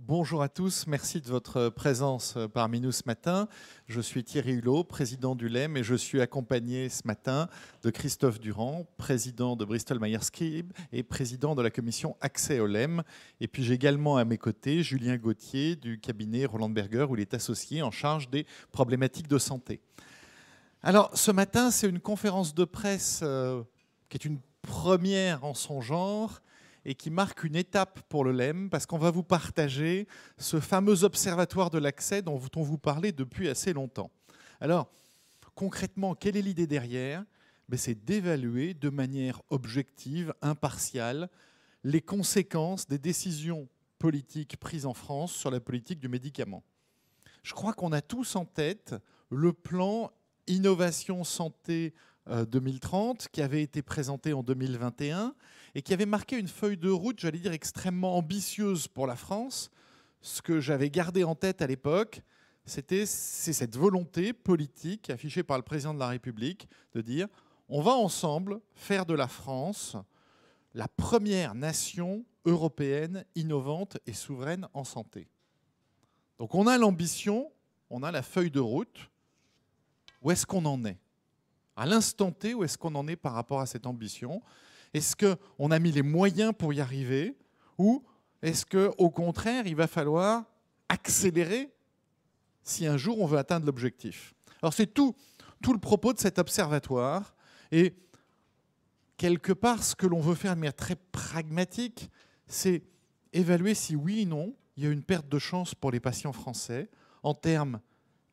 Bonjour à tous, merci de votre présence parmi nous ce matin. Je suis Thierry Hulot, président du LEM, et je suis accompagné ce matin de Christophe Durand, président de Bristol Myers Squibb et président de la commission Accès au LEM. Et puis j'ai également à mes côtés Julien Gauthier du cabinet Roland Berger, où il est associé en charge des problématiques de santé. Alors ce matin, c'est une conférence de presse qui est une première en son genre, et qui marque une étape pour le LEM, parce qu'on va vous partager ce fameux observatoire de l'accès dont on vous parlait depuis assez longtemps. Alors, concrètement, quelle est l'idée derrière? C'est d'évaluer de manière objective, impartiale, les conséquences des décisions politiques prises en France sur la politique du médicament. Je crois qu'on a tous en tête le plan Innovation Santé 2030 qui avait été présenté en 2021 et qui avait marqué une feuille de route, j'allais dire, extrêmement ambitieuse pour la France. Ce que j'avais gardé en tête à l'époque, c'est cette volonté politique affichée par le président de la République de dire on va ensemble faire de la France la première nation européenne innovante et souveraine en santé. Donc on a l'ambition, on a la feuille de route. Où est-ce qu'on en est? À l'instant T, où est-ce qu'on en est par rapport à cette ambition? Est-ce qu'on a mis les moyens pour y arriver? Ou est-ce qu'au contraire, il va falloir accélérer si un jour on veut atteindre l'objectif? Alors c'est tout le propos de cet observatoire. Et quelque part, ce que l'on veut faire de manière très pragmatique, c'est évaluer si oui ou non, il y a une perte de chance pour les patients français en termes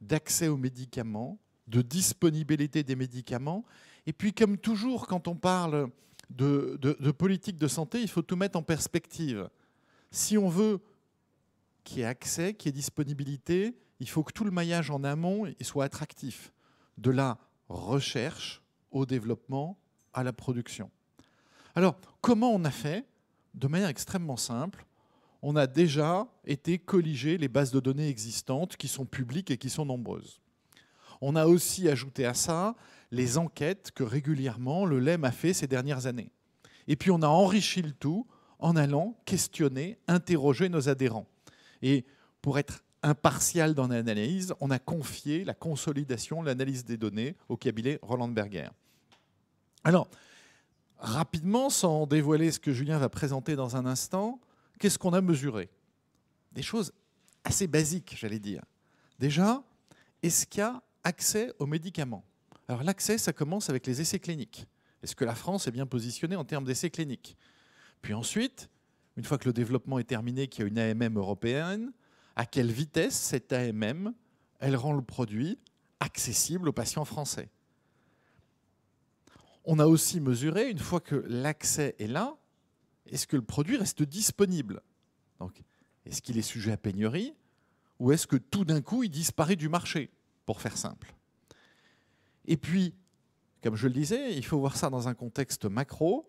d'accès aux médicaments, de disponibilité des médicaments. Et puis, comme toujours, quand on parle de politique de santé, il faut tout mettre en perspective. Si on veut qu'il y ait accès, qu'il y ait disponibilité, il faut que tout le maillage en amont soit attractif. De la recherche au développement à la production. Alors, comment on a fait? De manière extrêmement simple. On a déjà été colliger les bases de données existantes qui sont publiques et qui sont nombreuses. On a aussi ajouté à ça les enquêtes que régulièrement le LEM a fait ces dernières années. Et puis on a enrichi le tout en allant questionner, interroger nos adhérents. Et pour être impartial dans l'analyse, on a confié la consolidation, l'analyse des données au cabinet Roland Berger. Alors, rapidement, sans dévoiler ce que Julien va présenter dans un instant, qu'est-ce qu'on a mesuré? Des choses assez basiques, j'allais dire. Déjà, est-ce qu'il y a accès aux médicaments? Alors l'accès, ça commence avec les essais cliniques. Est-ce que la France est bien positionnée en termes d'essais cliniques? Puis ensuite, une fois que le développement est terminé, qu'il y a une AMM européenne, à quelle vitesse cette AMM, elle rend le produit accessible aux patients français? On a aussi mesuré, une fois que l'accès est là, est-ce que le produit reste disponible? Donc, est-ce qu'il est sujet à pénurie ou est-ce que tout d'un coup, il disparaît du marché, pour faire simple? Et puis, comme je le disais, il faut voir ça dans un contexte macro.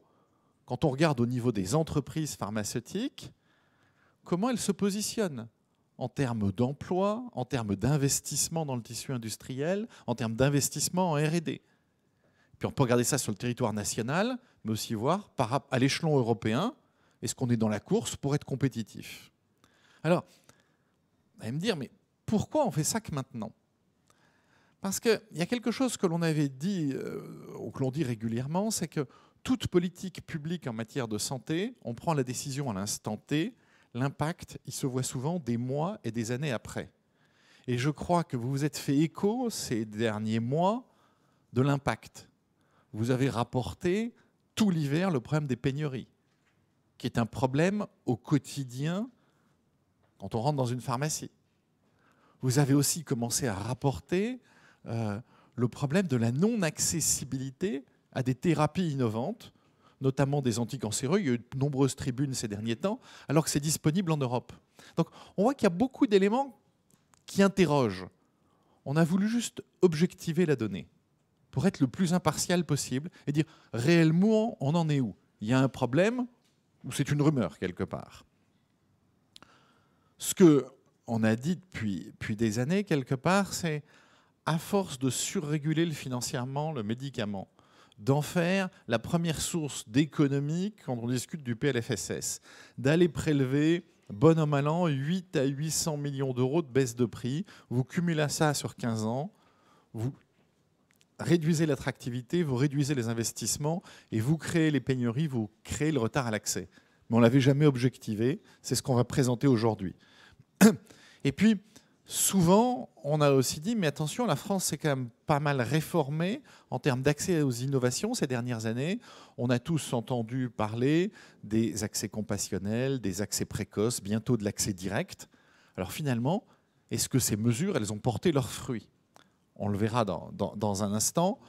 Quand on regarde au niveau des entreprises pharmaceutiques, comment elles se positionnent en termes d'emploi, en termes d'investissement dans le tissu industriel, en termes d'investissement en R&D. Puis on peut regarder ça sur le territoire national, mais aussi voir à l'échelon européen, est-ce qu'on est dans la course pour être compétitif? Alors, vous allez me dire, mais pourquoi on fait ça que maintenant? Parce qu'il y a quelque chose que l'on avait dit, ou que l'on dit régulièrement, c'est que toute politique publique en matière de santé, on prend la décision à l'instant T, l'impact, il se voit souvent des mois et des années après. Et je crois que vous vous êtes fait écho ces derniers mois de l'impact. Vous avez rapporté tout l'hiver le problème des pénuries, qui est un problème au quotidien quand on rentre dans une pharmacie. Vous avez aussi commencé à rapporter le problème de la non-accessibilité à des thérapies innovantes, notamment des anticancéreux. Il y a eu de nombreuses tribunes ces derniers temps, alors que c'est disponible en Europe. Donc on voit qu'il y a beaucoup d'éléments qui interrogent. On a voulu juste objectiver la donnée pour être le plus impartial possible et dire réellement on en est où? Il y a un problème ou c'est une rumeur quelque part? Ce qu'on a dit depuis des années quelque part, c'est à force de surréguler financièrement le médicament, d'en faire la première source d'économie quand on discute du PLFSS, d'aller prélever bon an mal an, 8 à 800 millions d'euros de baisse de prix. Vous cumulez ça sur 15 ans, vous réduisez l'attractivité, vous réduisez les investissements et vous créez les pénuries, vous créez le retard à l'accès. Mais on ne l'avait jamais objectivé, c'est ce qu'on va présenter aujourd'hui. Et puis, souvent, on a aussi dit, mais attention, la France s'est quand même pas mal réformée en termes d'accès aux innovations ces dernières années. On a tous entendu parler des accès compassionnels, des accès précoces, bientôt de l'accès direct. Alors finalement, est-ce que ces mesures, elles ont porté leurs fruits ? On le verra dans un instant,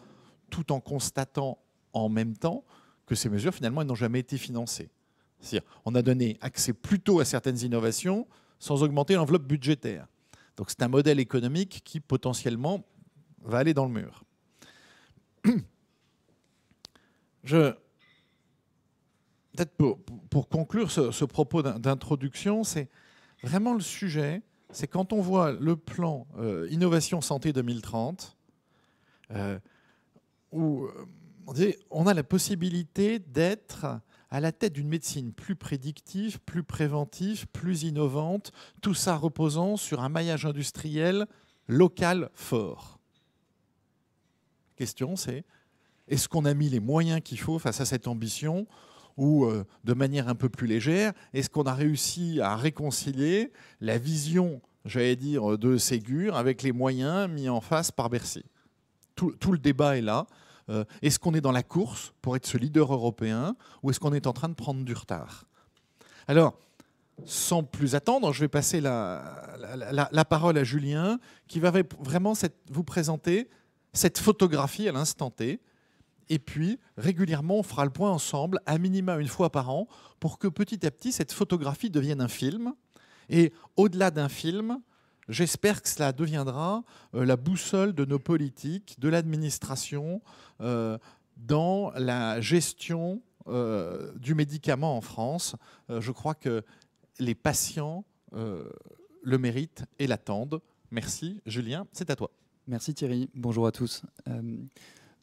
tout en constatant en même temps que ces mesures, finalement, elles n'ont jamais été financées. C'est-à-dire, on a donné accès plus tôt à certaines innovations sans augmenter l'enveloppe budgétaire. Donc c'est un modèle économique qui, potentiellement, va aller dans le mur. Peut-être pour conclure ce propos d'introduction, c'est vraiment le sujet. C'est quand on voit le plan Innovation Santé 2030, où on a la possibilité d'être à la tête d'une médecine plus prédictive, plus préventive, plus innovante, tout ça reposant sur un maillage industriel local fort. La question, c'est est-ce qu'on a mis les moyens qu'il faut face à cette ambition ou de manière un peu plus légère, est-ce qu'on a réussi à réconcilier la vision, j'allais dire, de Ségur avec les moyens mis en face par Bercy ? Tout le débat est là. Est-ce qu'on est dans la course pour être ce leader européen ou est-ce qu'on est en train de prendre du retard ? Alors, sans plus attendre, je vais passer la parole à Julien qui va vraiment vous présenter cette photographie à l'instant T. Et puis, régulièrement, on fera le point ensemble, à minima une fois par an, pour que petit à petit, cette photographie devienne un film. Et au-delà d'un film, j'espère que cela deviendra la boussole de nos politiques, de l'administration, dans la gestion du médicament en France. Je crois que les patients le méritent et l'attendent. Merci. Julien, c'est à toi. Merci Thierry. Bonjour à tous.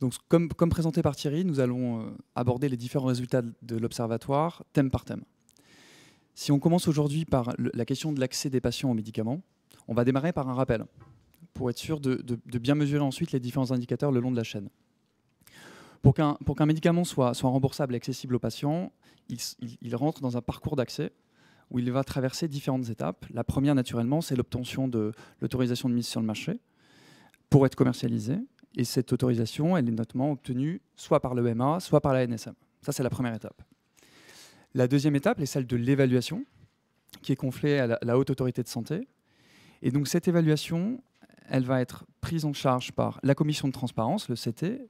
Donc, comme présenté par Thierry, nous allons aborder les différents résultats de l'Observatoire, thème par thème. Si on commence aujourd'hui par la question de l'accès des patients aux médicaments, on va démarrer par un rappel, pour être sûr de bien mesurer ensuite les différents indicateurs le long de la chaîne. Pour qu'un médicament soit remboursable et accessible aux patients, il rentre dans un parcours d'accès où il va traverser différentes étapes. La première, naturellement, c'est l'obtention de l'autorisation de mise sur le marché pour être commercialisé. Et cette autorisation, elle est notamment obtenue soit par l'EMA, soit par la NSM. Ça, c'est la première étape. La deuxième étape est celle de l'évaluation, qui est confiée à la Haute Autorité de Santé. Et donc, cette évaluation, elle va être prise en charge par la Commission de transparence, le CT,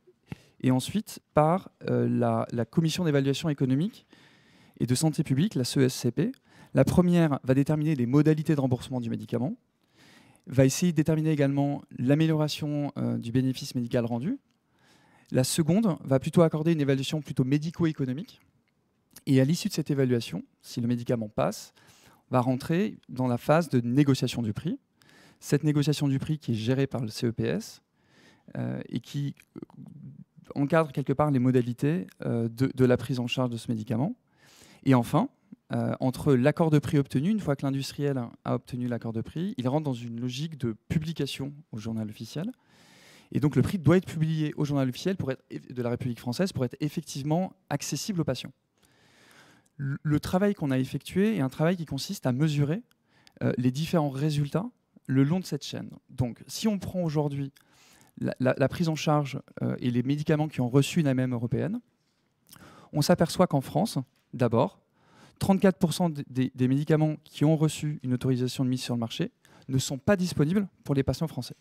et ensuite par la Commission d'évaluation économique et de santé publique, la CESCP. La première va déterminer les modalités de remboursement du médicament, va essayer de déterminer également l'amélioration du bénéfice médical rendu. La seconde va plutôt accorder une évaluation plutôt médico-économique. Et à l'issue de cette évaluation, si le médicament passe, va rentrer dans la phase de négociation du prix. Cette négociation du prix qui est gérée par le CEPS et qui encadre quelque part les modalités de la prise en charge de ce médicament. Et enfin, entre l'accord de prix obtenu, une fois que l'industriel a obtenu l'accord de prix, il rentre dans une logique de publication au journal officiel. Et donc le prix doit être publié au journal officiel de la République française pour être effectivement accessible aux patients. Le travail qu'on a effectué est un travail qui consiste à mesurer les différents résultats le long de cette chaîne. Donc si on prend aujourd'hui la prise en charge et les médicaments qui ont reçu une AMM européenne, on s'aperçoit qu'en France, d'abord, 34% des médicaments qui ont reçu une autorisation de mise sur le marché ne sont pas disponibles pour les patients français.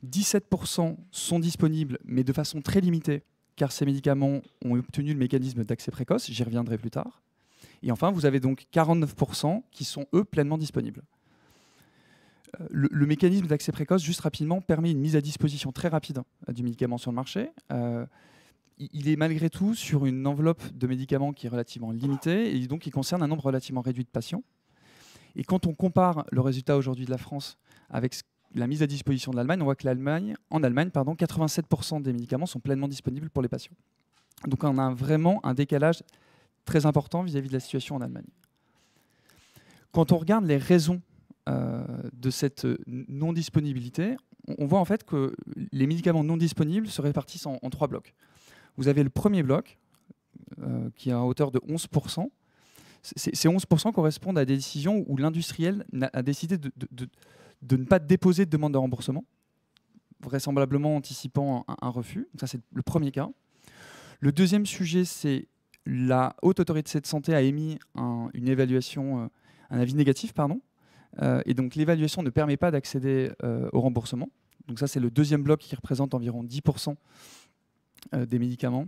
17% sont disponibles, mais de façon très limitée, car ces médicaments ont obtenu le mécanisme d'accès précoce, j'y reviendrai plus tard. Et enfin, vous avez donc 49% qui sont, eux, pleinement disponibles. Le mécanisme d'accès précoce, juste rapidement, permet une mise à disposition très rapide du médicament sur le marché. Il est malgré tout sur une enveloppe de médicaments qui est relativement limitée et donc qui concerne un nombre relativement réduit de patients. Et quand on compare le résultat aujourd'hui de la France avec la mise à disposition de l'Allemagne, on voit que en Allemagne, 87% des médicaments sont pleinement disponibles pour les patients. Donc on a vraiment un décalage très important vis-à-vis de la situation en Allemagne. Quand on regarde les raisons de cette non-disponibilité, on voit en fait que les médicaments non disponibles se répartissent en 3 blocs. Vous avez le premier bloc, qui est à hauteur de 11%. Ces 11% correspondent à des décisions où l'industriel a décidé de ne pas déposer de demande de remboursement, vraisemblablement anticipant un refus. Donc ça, c'est le premier cas. Le deuxième sujet, c'est la Haute Autorité de Santé a émis une évaluation, un avis négatif, pardon. Et donc l'évaluation ne permet pas d'accéder au remboursement. Donc ça, c'est le deuxième bloc qui représente environ 10% des médicaments.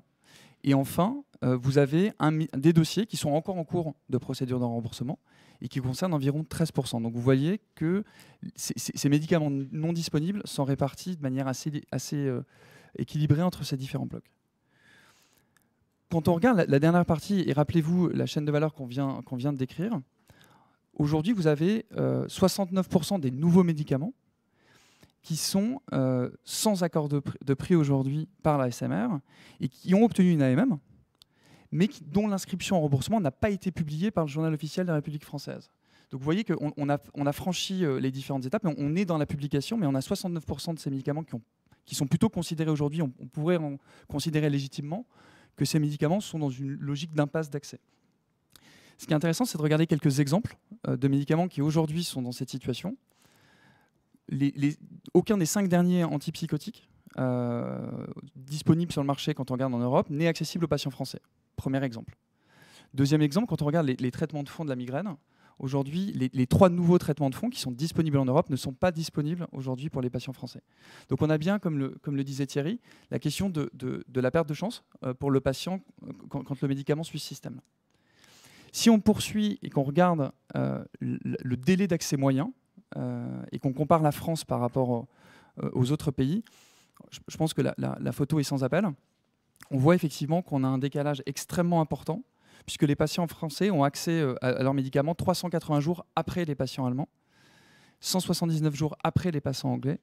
Et enfin, vous avez des dossiers qui sont encore en cours de procédure de remboursement et qui concernent environ 13%. Donc vous voyez que ces médicaments non disponibles sont répartis de manière assez équilibrée entre ces différents blocs. Quand on regarde la dernière partie, et rappelez-vous la chaîne de valeur qu'on vient de décrire, aujourd'hui vous avez 69% des nouveaux médicaments qui sont sans accord de prix aujourd'hui par la SMR et qui ont obtenu une AMM, mais dont l'inscription en remboursement n'a pas été publiée par le journal officiel de la République française. Donc vous voyez qu'on a franchi les différentes étapes, et on est dans la publication, mais on a 69% de ces médicaments qui sont plutôt considérés aujourd'hui, on pourrait en considérer légitimement que ces médicaments sont dans une logique d'impasse d'accès. Ce qui est intéressant, c'est de regarder quelques exemples de médicaments qui aujourd'hui sont dans cette situation. Aucun des 5 derniers antipsychotiques disponibles sur le marché quand on regarde en Europe n'est accessible aux patients français. Premier exemple. Deuxième exemple, quand on regarde les traitements de fond de la migraine, aujourd'hui, les 3 nouveaux traitements de fond qui sont disponibles en Europe ne sont pas disponibles aujourd'hui pour les patients français. Donc on a bien, comme le disait Thierry, la question de la perte de chance pour le patient quand le médicament suit ce système. Si on poursuit et qu'on regarde le délai d'accès moyen, et qu'on compare la France par rapport aux autres pays, je pense que la photo est sans appel. On voit effectivement qu'on a un décalage extrêmement important, puisque les patients français ont accès à leurs médicaments 380 jours après les patients allemands, 179 jours après les patients anglais,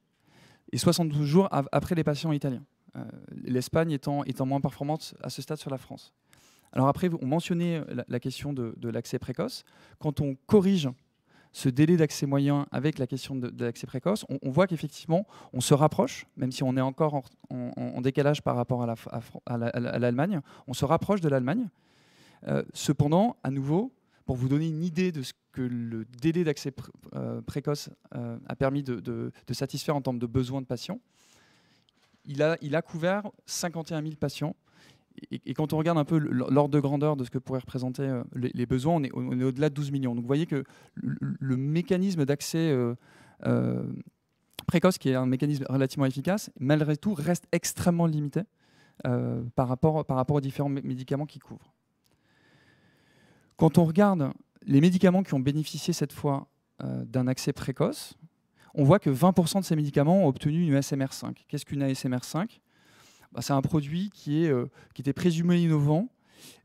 et 72 jours après les patients italiens. L'Espagne étant moins performante à ce stade sur la France. Alors après, on mentionnait la question de l'accès précoce. Quand on corrige ce délai d'accès moyen avec la question de l'accès précoce, on voit qu'effectivement, on se rapproche, même si on est encore en décalage par rapport à l'Allemagne, on se rapproche de l'Allemagne. Cependant, à nouveau, pour vous donner une idée de ce que le délai d'accès précoce a permis de satisfaire en termes de besoins de patients, il a couvert 51 000 patients. Et quand on regarde un peu l'ordre de grandeur de ce que pourraient représenter les besoins, on est au-delà de 12 millions. Donc vous voyez que le mécanisme d'accès précoce, qui est un mécanisme relativement efficace, malgré tout reste extrêmement limité par rapport aux différents médicaments qu'il couvre. Quand on regarde les médicaments qui ont bénéficié cette fois d'un accès précoce, on voit que 20% de ces médicaments ont obtenu une ASMR5. Qu'est-ce qu'une ASMR5 ? C'est un produit qui était présumé innovant,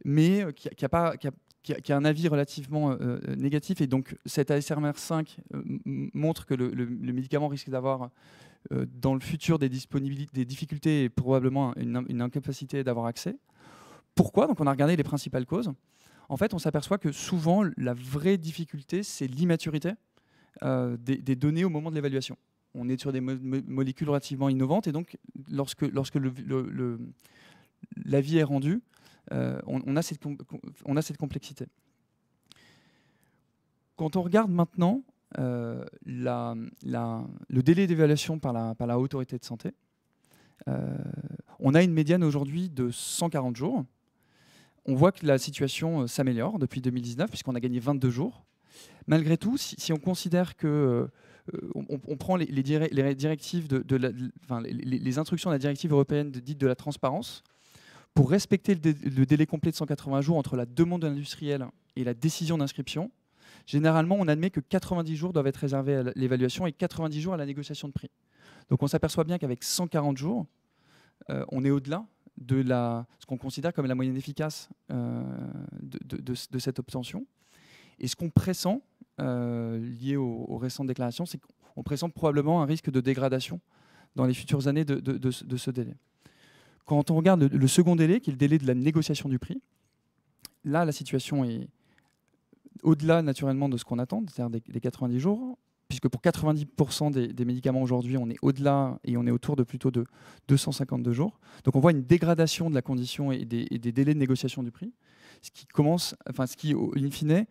mais qui a un avis relativement négatif. Et donc, cette ASMR5 montre que le médicament risque d'avoir, dans le futur, des difficultés et probablement une incapacité d'avoir accès. Pourquoi ? Donc, on a regardé les principales causes. En fait, on s'aperçoit que souvent, la vraie difficulté, c'est l'immaturité des données au moment de l'évaluation. On est sur des molécules relativement innovantes, et donc lorsque l'avis est rendu, on a cette complexité. Quand on regarde maintenant le délai d'évaluation par la Haute Autorité de Santé, on a une médiane aujourd'hui de 140 jours. On voit que la situation s'améliore depuis 2019, puisqu'on a gagné 22 jours. Malgré tout, si on considère que on prend les directives les instructions de la directive européenne dite de la transparence, pour respecter le délai complet de 180 jours entre la demande de l'industriel et la décision d'inscription, généralement on admet que 90 jours doivent être réservés à l'évaluation et 90 jours à la négociation de prix. Donc on s'aperçoit bien qu'avec 140 jours, on est au-delà de ce qu'on considère comme la moyenne efficace de cette obtention. Et ce qu'on pressent, lié aux récentes déclarations, c'est qu'on pressent probablement un risque de dégradation dans les futures années de ce délai. Quand on regarde le second délai, qui est le délai de la négociation du prix, là, la situation est au-delà naturellement de ce qu'on attend, c'est-à-dire des 90 jours, puisque pour 90% des médicaments aujourd'hui, on est au-delà et on est autour de plutôt de 252 jours. Donc on voit une dégradation de la condition et des délais de négociation du prix, ce qui, in fine,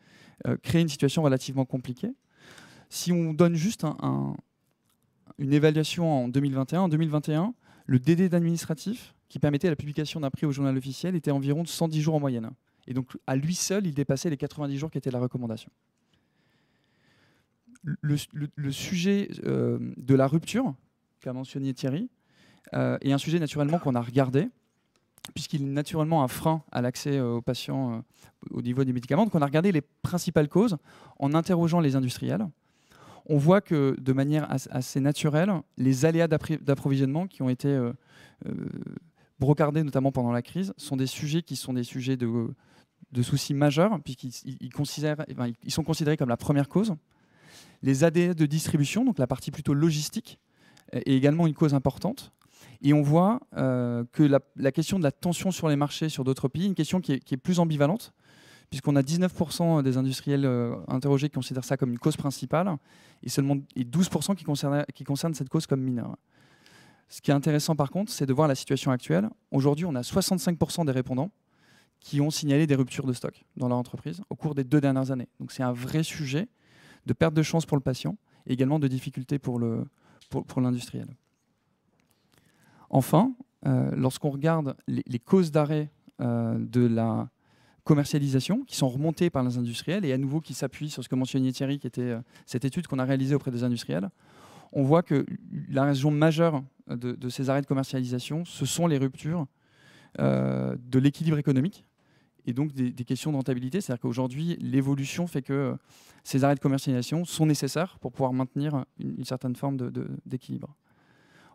crée une situation relativement compliquée. Si on donne juste une évaluation en 2021, le délai administratif qui permettait la publication d'un prix au journal officiel était environ de 110 jours en moyenne. Et donc, à lui seul, il dépassait les 90 jours qui étaient la recommandation. Le sujet de la rupture, qu'a mentionné Thierry, est un sujet naturellement qu'on a regardé, puisqu'il est naturellement un frein à l'accès aux patients au niveau des médicaments. Donc, on a regardé les principales causes en interrogeant les industriels. On voit que, de manière assez naturelle, les aléas d'approvisionnement qui ont été brocardés, notamment pendant la crise, sont des sujets qui sont des sujets de soucis majeurs, puisqu'ils sont considérés comme la première cause. Les ADS de distribution, donc la partie plutôt logistique, est également une cause importante. Et on voit que la question de la tension sur les marchés sur d'autres pays est une question qui est plus ambivalente, puisqu'on a 19% des industriels interrogés qui considèrent ça comme une cause principale et seulement 12% qui concernent cette cause comme mineure. Ce qui est intéressant par contre, c'est de voir la situation actuelle. Aujourd'hui, on a 65% des répondants qui ont signalé des ruptures de stock dans leur entreprise au cours des 2 dernières années. Donc c'est un vrai sujet de perte de chance pour le patient et également de difficulté pour l'industriel. Enfin, lorsqu'on regarde les causes d'arrêt de la commercialisation, qui sont remontées par les industriels et à nouveau qui s'appuient sur ce que mentionnait Thierry, qui était cette étude qu'on a réalisée auprès des industriels, on voit que la raison majeure de ces arrêts de commercialisation, ce sont les ruptures de l'équilibre économique et donc des questions de rentabilité. C'est-à-dire qu'aujourd'hui, l'évolution fait que ces arrêts de commercialisation sont nécessaires pour pouvoir maintenir une certaine forme d'équilibre.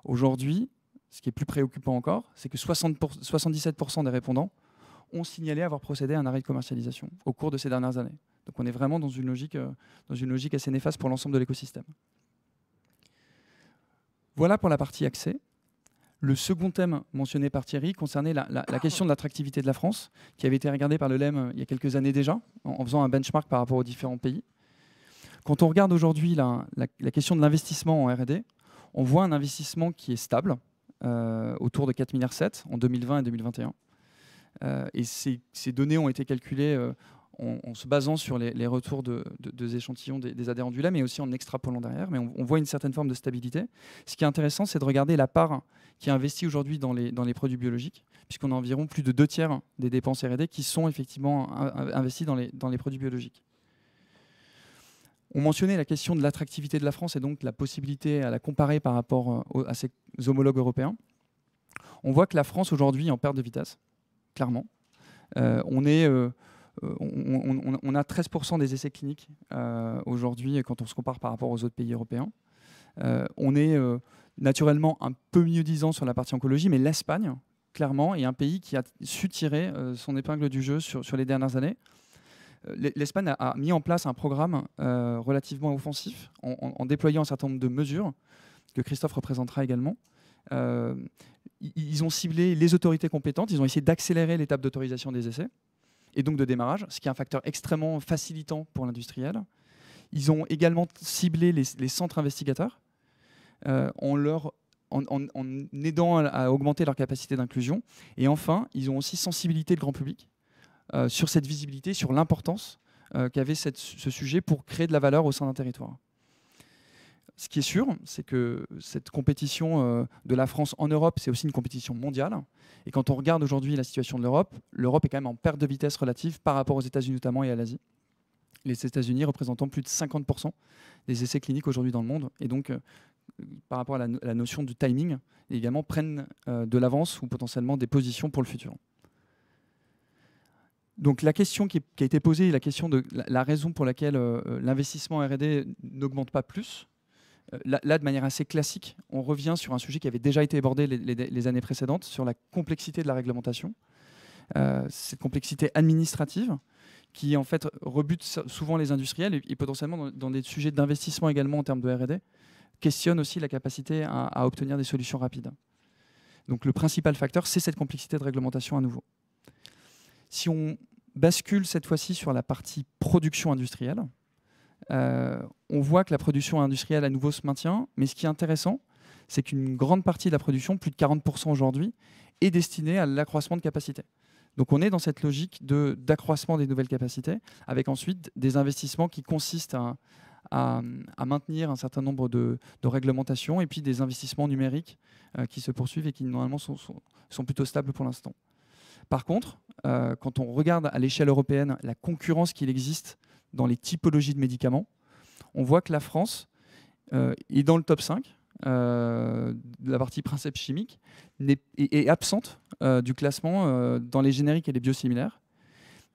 Aujourd'hui, ce qui est plus préoccupant encore, c'est que 77% des répondants ont signalé avoir procédé à un arrêt de commercialisation au cours de ces dernières années. Donc on est vraiment dans une logique assez néfaste pour l'ensemble de l'écosystème. Voilà pour la partie accès. Le second thème mentionné par Thierry concernait la question de l'attractivité de la France, qui avait été regardée par le LEM il y a quelques années déjà, en faisant un benchmark par rapport aux différents pays. Quand on regarde aujourd'hui la question de l'investissement en R&D, on voit un investissement qui est stable, autour de 4,7 milliards en 2020 et 2021. Et ces données ont été calculées en se basant sur les retours des échantillons des adhérents du LEM, mais aussi en extrapolant derrière. Mais on voit une certaine forme de stabilité. Ce qui est intéressant, c'est de regarder la part qui est investie aujourd'hui dans les produits biologiques, puisqu'on a environ plus de 2/3 des dépenses R&D qui sont effectivement investies dans les produits biologiques. On mentionnait la question de l'attractivité de la France et donc la possibilité à la comparer par rapport à ses homologues européens. On voit que la France aujourd'hui est en perte de vitesse, clairement. On a 13% des essais cliniques aujourd'hui quand on se compare par rapport aux autres pays européens. On est naturellement un peu mieux disant sur la partie oncologie, mais l'Espagne, clairement, est un pays qui a su tirer son épingle du jeu sur les dernières années. L'Espagne a mis en place un programme relativement offensif en déployant un certain nombre de mesures que Christophe représentera également. Ils ont ciblé les autorités compétentes, ils ont essayé d'accélérer l'étape d'autorisation des essais et donc de démarrage, ce qui est un facteur extrêmement facilitant pour l'industriel. Ils ont également ciblé les centres investigateurs en aidant à augmenter leur capacité d'inclusion. Et enfin, ils ont aussi sensibilisé le grand public sur cette visibilité, sur l'importance qu'avait ce sujet pour créer de la valeur au sein d'un territoire. Ce qui est sûr, c'est que cette compétition de la France en Europe, c'est aussi une compétition mondiale. Et quand on regarde aujourd'hui la situation de l'Europe, l'Europe est quand même en perte de vitesse relative par rapport aux États-Unis notamment et à l'Asie. Les États-Unis représentant plus de 50% des essais cliniques aujourd'hui dans le monde. Et donc, par rapport à la notion du timing, également prennent de l'avance ou potentiellement des positions pour le futur. Donc la question qui a été posée, la question de la raison pour laquelle l'investissement en R&D n'augmente pas plus, là, de manière assez classique, on revient sur un sujet qui avait déjà été abordé les années précédentes, sur la complexité de la réglementation, cette complexité administrative qui en fait rebute souvent les industriels et potentiellement dans des sujets d'investissement également en termes de R&D, questionne aussi la capacité à obtenir des solutions rapides. Donc le principal facteur, c'est cette complexité de réglementation à nouveau. Si on bascule cette fois-ci sur la partie production industrielle. On voit que la production industrielle à nouveau se maintient, mais ce qui est intéressant, c'est qu'une grande partie de la production, plus de 40% aujourd'hui, est destinée à l'accroissement de capacité. Donc on est dans cette logique d'accroissement des nouvelles capacités, avec ensuite des investissements qui consistent à maintenir un certain nombre de réglementations et puis des investissements numériques qui se poursuivent et qui normalement sont plutôt stables pour l'instant. Par contre, quand on regarde à l'échelle européenne la concurrence qu'il existe dans les typologies de médicaments, on voit que la France est dans le top 5 de la partie principes chimiques, est absente du classement dans les génériques et les biosimilaires,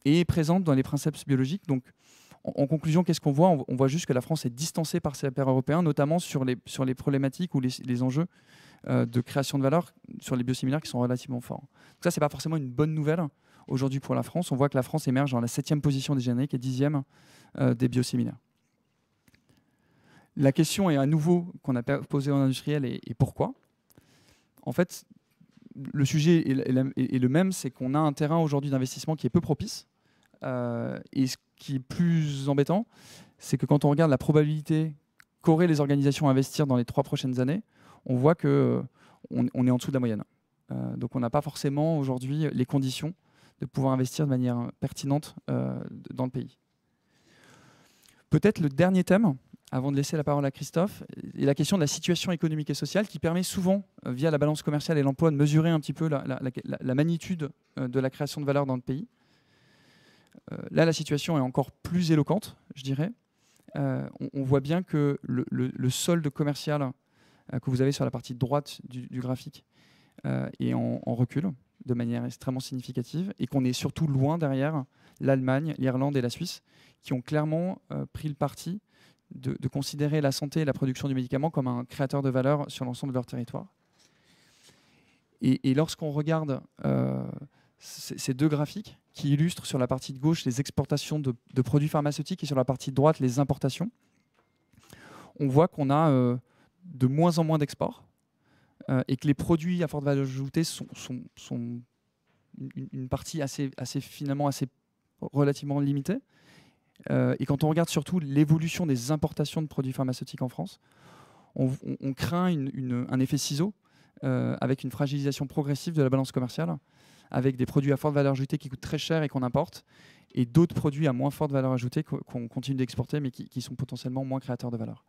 et est présente dans les principes biologiques. Donc, en conclusion, qu'est-ce qu'on voit? On voit juste que la France est distancée par ses pairs européens, notamment sur les problématiques ou les enjeux de création de valeur sur les biosimilaires qui sont relativement forts. Donc ça, ce n'est pas forcément une bonne nouvelle aujourd'hui pour la France. On voit que la France émerge dans la 7e position des génériques et 10e des biosimilaires. La question est à nouveau qu'on a posée en industriel et pourquoi. En fait, le sujet est le même, c'est qu'on a un terrain aujourd'hui d'investissement qui est peu propice. Et ce qui est plus embêtant, c'est que quand on regarde la probabilité qu'auraient les organisations à investir dans les 3 prochaines années, on voit qu'on est en dessous de la moyenne. Donc on n'a pas forcément aujourd'hui les conditions de pouvoir investir de manière pertinente dans le pays. Peut-être le dernier thème, avant de laisser la parole à Christophe, est la question de la situation économique et sociale qui permet souvent, via la balance commerciale et l'emploi, de mesurer un petit peu la magnitude de la création de valeur dans le pays. Là, la situation est encore plus éloquente, je dirais. On voit bien que le solde commercial que vous avez sur la partie droite du graphique est en recul de manière extrêmement significative et qu'on est surtout loin derrière l'Allemagne, l'Irlande et la Suisse qui ont clairement pris le parti de considérer la santé et la production du médicament comme un créateur de valeur sur l'ensemble de leur territoire. Et lorsqu'on regarde ces deux graphiques qui illustrent sur la partie de gauche les exportations de produits pharmaceutiques et sur la partie de droite les importations, on voit qu'on a de moins en moins d'exports et que les produits à forte valeur ajoutée sont une partie finalement assez relativement limitée. Et quand on regarde surtout l'évolution des importations de produits pharmaceutiques en France, on craint un effet ciseau avec une fragilisation progressive de la balance commerciale, avec des produits à forte valeur ajoutée qui coûtent très cher et qu'on importe, et d'autres produits à moins forte valeur ajoutée qu'on continue d'exporter mais qui sont potentiellement moins créateurs de valeur.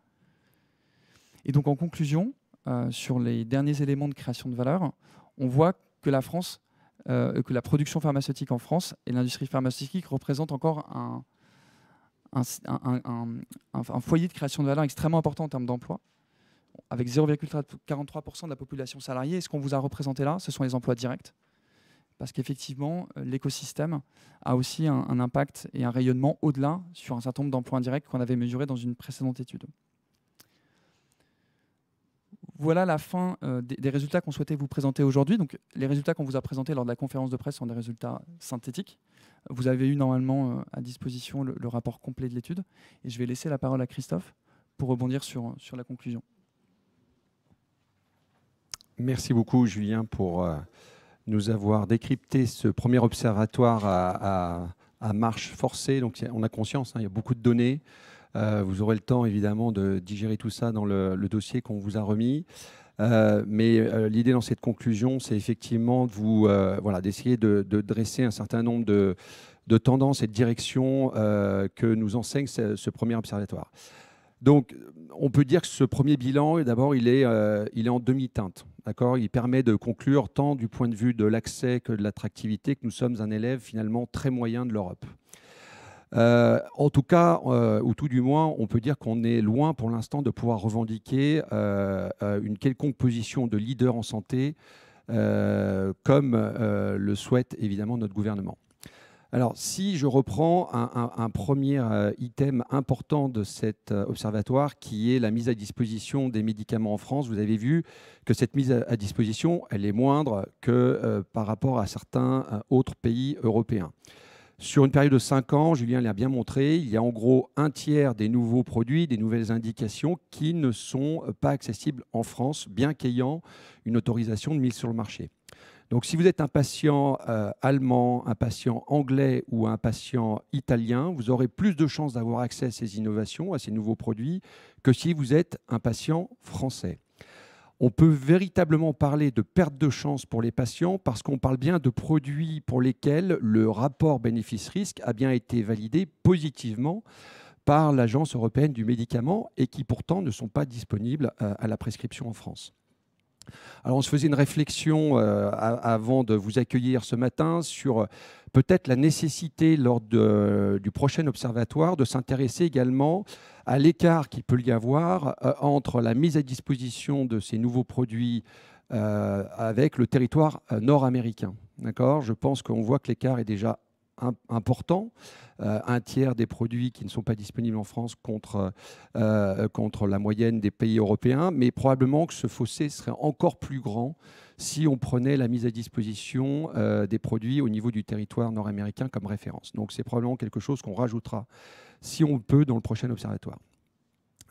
Et donc en conclusion, sur les derniers éléments de création de valeur, on voit que la France, que la production pharmaceutique en France et l'industrie pharmaceutique représentent encore un foyer de création de valeur extrêmement important en termes d'emploi, avec 0,43% de la population salariée. Et ce qu'on vous a représenté là, ce sont les emplois directs. Parce qu'effectivement, l'écosystème a aussi un impact et un rayonnement au-delà sur un certain nombre d'emplois indirects qu'on avait mesurés dans une précédente étude. Voilà la fin des résultats qu'on souhaitait vous présenter aujourd'hui. Donc, les résultats qu'on vous a présentés lors de la conférence de presse sont des résultats synthétiques. Vous avez eu normalement à disposition le rapport complet de l'étude. Et je vais laisser la parole à Christophe pour rebondir sur la conclusion. Merci beaucoup, Julien, pour nous avoir décrypté ce premier observatoire à marche forcée. Donc, on a conscience, il y a beaucoup de données. Vous aurez le temps, évidemment, de digérer tout ça dans le dossier qu'on vous a remis. Mais l'idée dans cette conclusion, c'est effectivement d'essayer de dresser un certain nombre de tendances et de directions que nous enseigne ce premier observatoire. Donc, on peut dire que ce premier bilan, d'abord, il est en demi-teinte. Il permet de conclure tant du point de vue de l'accès que de l'attractivité que nous sommes un élève finalement très moyen de l'Europe. En tout cas, ou tout du moins, on peut dire qu'on est loin pour l'instant de pouvoir revendiquer une quelconque position de leader en santé, comme le souhaite évidemment notre gouvernement. Alors, si je reprends un premier item important de cet observatoire, qui est la mise à disposition des médicaments en France, vous avez vu que cette mise à disposition, elle est moindre que par rapport à certains autres pays européens. Sur une période de 5 ans, Julien l'a bien montré, il y a en gros un tiers des nouveaux produits, des nouvelles indications qui ne sont pas accessibles en France, bien qu'ayant une autorisation de mise sur le marché. Donc si vous êtes un patient allemand, un patient anglais ou un patient italien, vous aurez plus de chances d'avoir accès à ces innovations, à ces nouveaux produits, que si vous êtes un patient français. On peut véritablement parler de perte de chance pour les patients parce qu'on parle bien de produits pour lesquels le rapport bénéfice-risque a bien été validé positivement par l'Agence européenne du médicament et qui pourtant ne sont pas disponibles à la prescription en France. Alors on se faisait une réflexion avant de vous accueillir ce matin sur peut-être la nécessité lors du prochain observatoire de s'intéresser également à l'écart qu'il peut y avoir entre la mise à disposition de ces nouveaux produits avec le territoire nord-américain. D'accord ? Je pense qu'on voit que l'écart est déjà important. Un tiers des produits qui ne sont pas disponibles en France contre la moyenne des pays européens, mais probablement que ce fossé serait encore plus grand si on prenait la mise à disposition des produits au niveau du territoire nord-américain comme référence. Donc c'est probablement quelque chose qu'on rajoutera, si on peut, dans le prochain observatoire.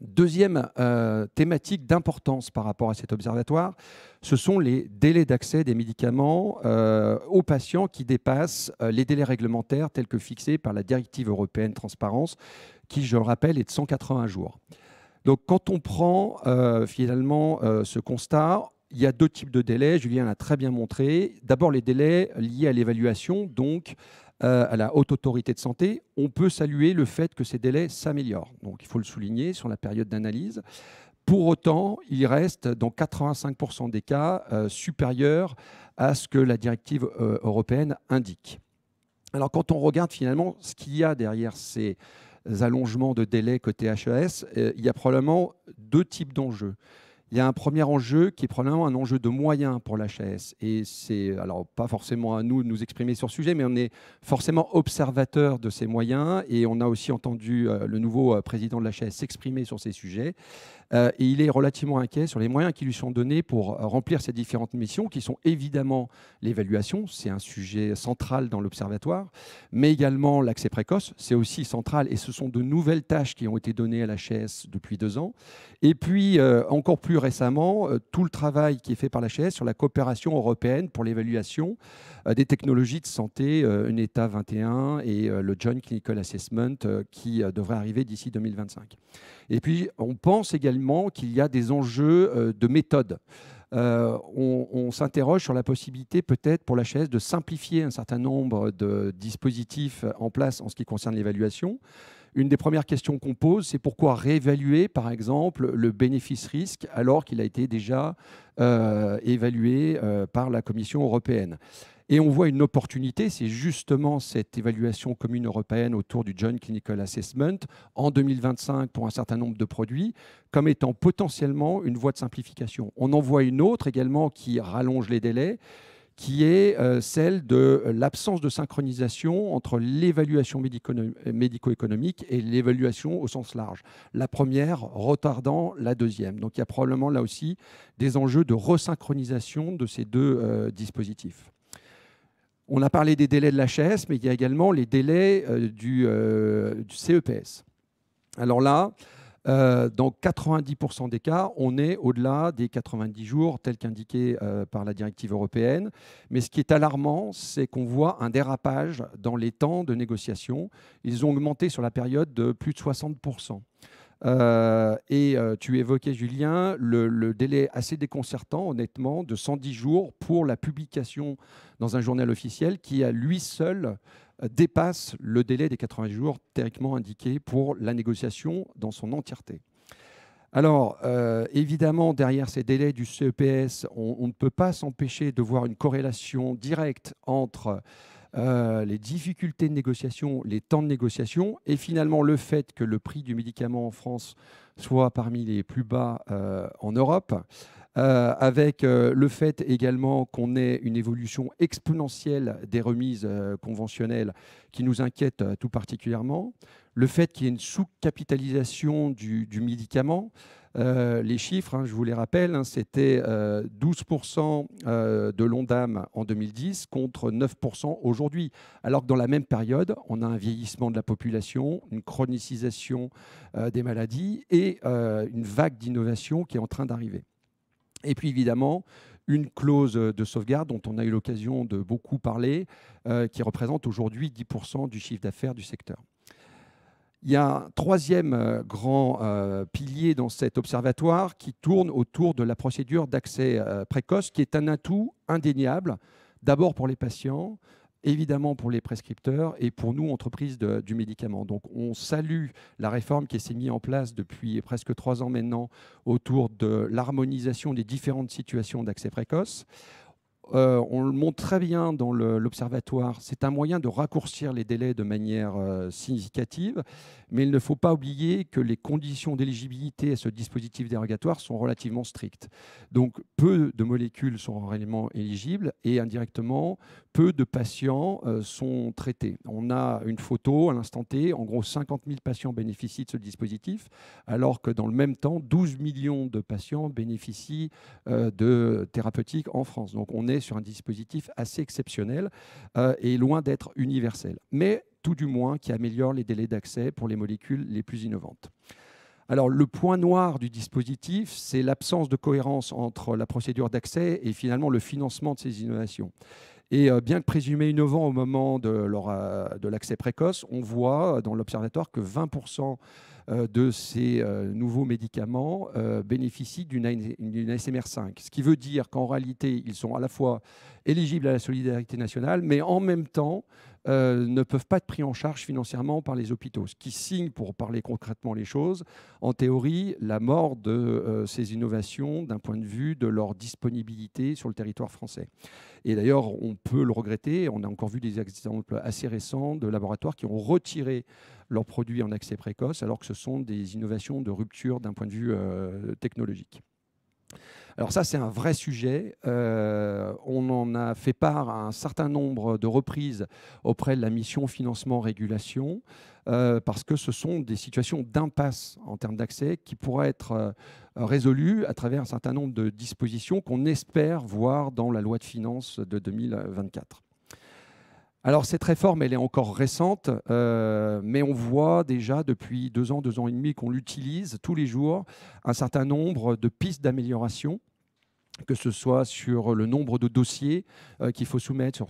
Deuxième thématique d'importance par rapport à cet observatoire, ce sont les délais d'accès des médicaments aux patients qui dépassent les délais réglementaires tels que fixés par la directive européenne transparence, qui, je le rappelle, est de 180 jours. Donc quand on prend finalement ce constat, il y a deux types de délais, Julien l'a très bien montré. D'abord les délais liés à l'évaluation, donc à la Haute Autorité de Santé. On peut saluer le fait que ces délais s'améliorent. Donc il faut le souligner sur la période d'analyse. Pour autant, il reste dans 85% des cas supérieur à ce que la directive européenne indique. Alors quand on regarde finalement ce qu'il y a derrière ces allongements de délais côté HES, il y a probablement deux types d'enjeux. Il y a un premier enjeu qui est probablement un enjeu de moyens pour l'HAS. Et c'est, alors pas forcément à nous de nous exprimer sur ce sujet, mais on est forcément observateur de ces moyens. Et on a aussi entendu le nouveau président de l'HAS s'exprimer sur ces sujets. Et il est relativement inquiet sur les moyens qui lui sont donnés pour remplir ces différentes missions, qui sont évidemment l'évaluation, c'est un sujet central dans l'observatoire, mais également l'accès précoce, c'est aussi central, et ce sont de nouvelles tâches qui ont été données à l'HAS depuis 2 ans. Et puis, encore plus récemment, tout le travail qui est fait par l'HAS sur la coopération européenne pour l'évaluation des technologies de santé, UNETA 21 et le Joint Clinical Assessment qui devrait arriver d'ici 2025. Et puis, on pense également qu'il y a des enjeux de méthode. On s'interroge sur la possibilité peut-être pour l'HAS de simplifier un certain nombre de dispositifs en place en ce qui concerne l'évaluation. Une des premières questions qu'on pose, c'est pourquoi réévaluer, par exemple, le bénéfice-risque alors qu'il a été déjà évalué par la Commission européenne. Et on voit une opportunité, c'est justement cette évaluation commune européenne autour du Joint Clinical Assessment en 2025 pour un certain nombre de produits, comme étant potentiellement une voie de simplification. On en voit une autre également qui rallonge les délais, qui est celle de l'absence de synchronisation entre l'évaluation médico-économique et l'évaluation au sens large. La première retardant la deuxième. Donc il y a probablement là aussi des enjeux de resynchronisation de ces deux dispositifs. On a parlé des délais de l'HAS, mais il y a également les délais du CEPS. Alors là, dans 90% des cas, on est au-delà des 90 jours tels qu'indiqués par la directive européenne. Mais ce qui est alarmant, c'est qu'on voit un dérapage dans les temps de négociation. Ils ont augmenté sur la période de plus de 60%. Tu évoquais, Julien, le délai assez déconcertant, honnêtement, de 110 jours pour la publication dans un journal officiel qui, à lui seul, dépasse le délai des 80 jours théoriquement indiqué pour la négociation dans son entièreté. Alors, évidemment, derrière ces délais du CEPS, on ne peut pas s'empêcher de voir une corrélation directe entre les difficultés de négociation, les temps de négociation, et finalement le fait que le prix du médicament en France soit parmi les plus bas en Europe, avec le fait également qu'on ait une évolution exponentielle des remises conventionnelles qui nous inquiète tout particulièrement, le fait qu'il y ait une sous-capitalisation du médicament. Les chiffres, je vous les rappelle, c'était 12% de l'ONDAM en 2010 contre 9% aujourd'hui. Alors que dans la même période, on a un vieillissement de la population, une chronicisation des maladies et une vague d'innovation qui est en train d'arriver. Et puis évidemment, une clause de sauvegarde dont on a eu l'occasion de beaucoup parler, qui représente aujourd'hui 10% du chiffre d'affaires du secteur. Il y a un troisième grand pilier dans cet observatoire qui tourne autour de la procédure d'accès précoce, qui est un atout indéniable, d'abord pour les patients, évidemment pour les prescripteurs et pour nous, entreprises du médicament. Donc on salue la réforme qui s'est mise en place depuis presque 3 ans maintenant autour de l'harmonisation des différentes situations d'accès précoce. On le montre très bien dans l'observatoire, c'est un moyen de raccourcir les délais de manière significative, mais il ne faut pas oublier que les conditions d'éligibilité à ce dispositif dérogatoire sont relativement strictes. Donc peu de molécules sont réellement éligibles et indirectement, peu de patients sont traités. On a une photo à l'instant T, en gros 50 000 patients bénéficient de ce dispositif, alors que dans le même temps, 12 millions de patients bénéficient de thérapeutiques en France. Donc on est sur un dispositif assez exceptionnel et loin d'être universel, mais tout du moins qui améliore les délais d'accès pour les molécules les plus innovantes. Alors le point noir du dispositif, c'est l'absence de cohérence entre la procédure d'accès et finalement le financement de ces innovations. Et bien que présumés innovants au moment de l'accès précoce, on voit dans l'observatoire que 20% de ces nouveaux médicaments bénéficient d'une ASMR5. Ce qui veut dire qu'en réalité, ils sont à la fois éligibles à la solidarité nationale, mais en même temps, ne peuvent pas être pris en charge financièrement par les hôpitaux. Ce qui signe, pour parler concrètement les choses, en théorie, la mort de ces innovations d'un point de vue de leur disponibilité sur le territoire français. Et d'ailleurs, on peut le regretter. On a encore vu des exemples assez récents de laboratoires qui ont retiré leurs produits en accès précoce, alors que ce sont des innovations de rupture d'un point de vue technologique. Alors ça, c'est un vrai sujet. On en a fait part à un certain nombre de reprises auprès de la mission financement régulation, parce que ce sont des situations d'impasse en termes d'accès qui pourraient être résolues à travers un certain nombre de dispositions qu'on espère voir dans la loi de finances de 2024. Alors cette réforme, elle est encore récente, mais on voit déjà depuis 2 ans et demi qu'on l'utilise tous les jours, un certain nombre de pistes d'amélioration, que ce soit sur le nombre de dossiers qu'il faut soumettre,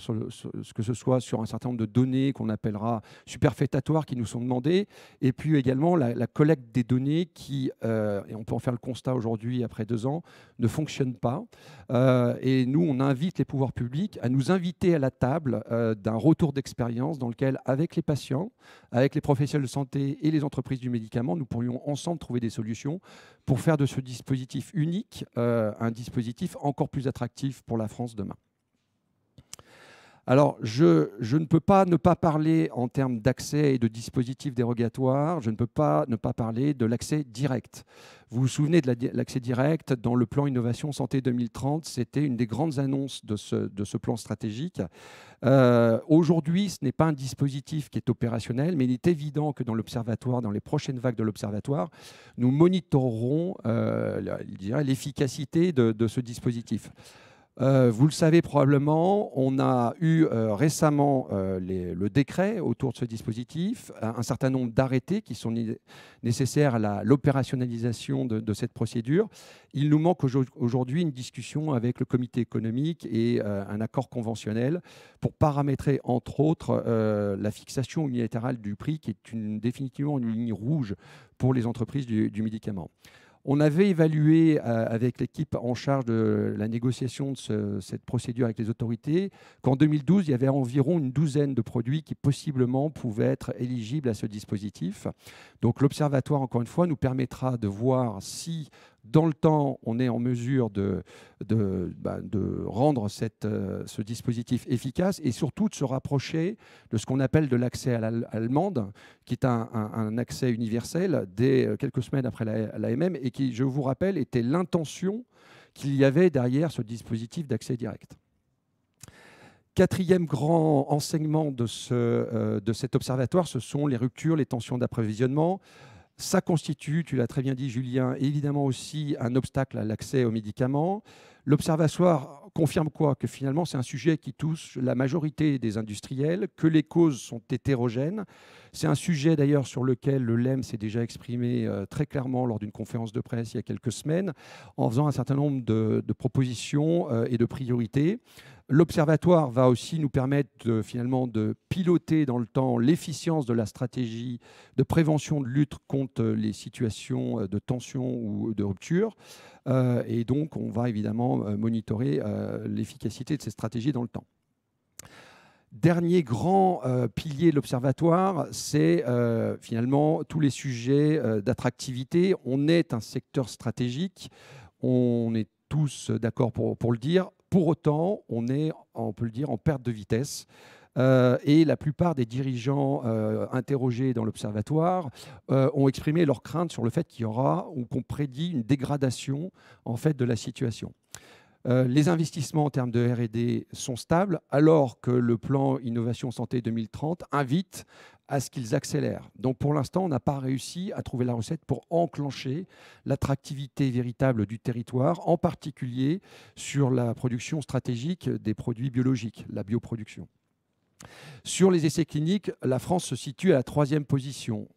que ce soit sur un certain nombre de données qu'on appellera superfétatoires qui nous sont demandées, et puis également la collecte des données qui, et on peut en faire le constat aujourd'hui après 2 ans, ne fonctionne pas. Et nous, on invite les pouvoirs publics à nous inviter à la table d'un retour d'expérience dans lequel, avec les patients, avec les professionnels de santé et les entreprises du médicament, nous pourrions ensemble trouver des solutions pour faire de ce dispositif unique un dispositif encore plus attractif pour la France demain. Alors, je ne peux pas ne pas parler en termes d'accès et de dispositifs dérogatoires, je ne peux pas ne pas parler de l'accès direct. Vous vous souvenez de l'accès direct dans le plan Innovation Santé 2030, c'était une des grandes annonces de ce plan stratégique. Aujourd'hui, ce n'est pas un dispositif qui est opérationnel, mais il est évident que dans l'observatoire, dans les prochaines vagues de l'observatoire, nous monitorerons l'efficacité de ce dispositif. Vous le savez probablement, on a eu récemment le décret autour de ce dispositif, un certain nombre d'arrêtés qui sont nécessaires à l'opérationnalisation de cette procédure. Il nous manque aujourd'hui une discussion avec le comité économique et un accord conventionnel pour paramétrer, entre autres, la fixation unilatérale du prix, qui est définitivement une ligne rouge pour les entreprises du médicament. On avait évalué avec l'équipe en charge de la négociation de cette procédure avec les autorités qu'en 2012, il y avait environ une douzaine de produits qui possiblement pouvaient être éligibles à ce dispositif. Donc l'Observatoire, encore une fois, nous permettra de voir si, dans le temps, on est en mesure de rendre ce dispositif efficace et surtout de se rapprocher de ce qu'on appelle de l'accès à l'allemande, qui est un accès universel dès quelques semaines après l'AMM et qui, je vous rappelle, était l'intention qu'il y avait derrière ce dispositif d'accès direct. Quatrième grand enseignement de cet observatoire, ce sont les ruptures, les tensions d'approvisionnement. Ça constitue, tu l'as très bien dit Julien, évidemment aussi un obstacle à l'accès aux médicaments. L'Observatoire confirme quoi? Que finalement, c'est un sujet qui touche la majorité des industriels, que les causes sont hétérogènes. C'est un sujet d'ailleurs sur lequel le LEM s'est déjà exprimé très clairement lors d'une conférence de presse il y a quelques semaines, en faisant un certain nombre de propositions et de priorités. L'Observatoire va aussi nous permettre finalement de piloter dans le temps l'efficience de la stratégie de prévention de lutte contre les situations de tension ou de rupture. Et donc, on va évidemment monitorer l'efficacité de ces stratégies dans le temps. Dernier grand pilier de l'Observatoire, c'est finalement tous les sujets d'attractivité. On est un secteur stratégique, on est tous d'accord pour le dire. Pour autant, on peut le dire, en perte de vitesse. Et la plupart des dirigeants interrogés dans l'Observatoire ont exprimé leur crainte sur le fait qu'il y aura ou qu'on prédit une dégradation en fait, de la situation. Les investissements en termes de R&D sont stables, alors que le plan Innovation Santé 2030 invite à ce qu'ils accélèrent. Donc pour l'instant, on n'a pas réussi à trouver la recette pour enclencher l'attractivité véritable du territoire, en particulier sur la production stratégique des produits biologiques, la bioproduction. Sur les essais cliniques, la France se situe à la 3e position,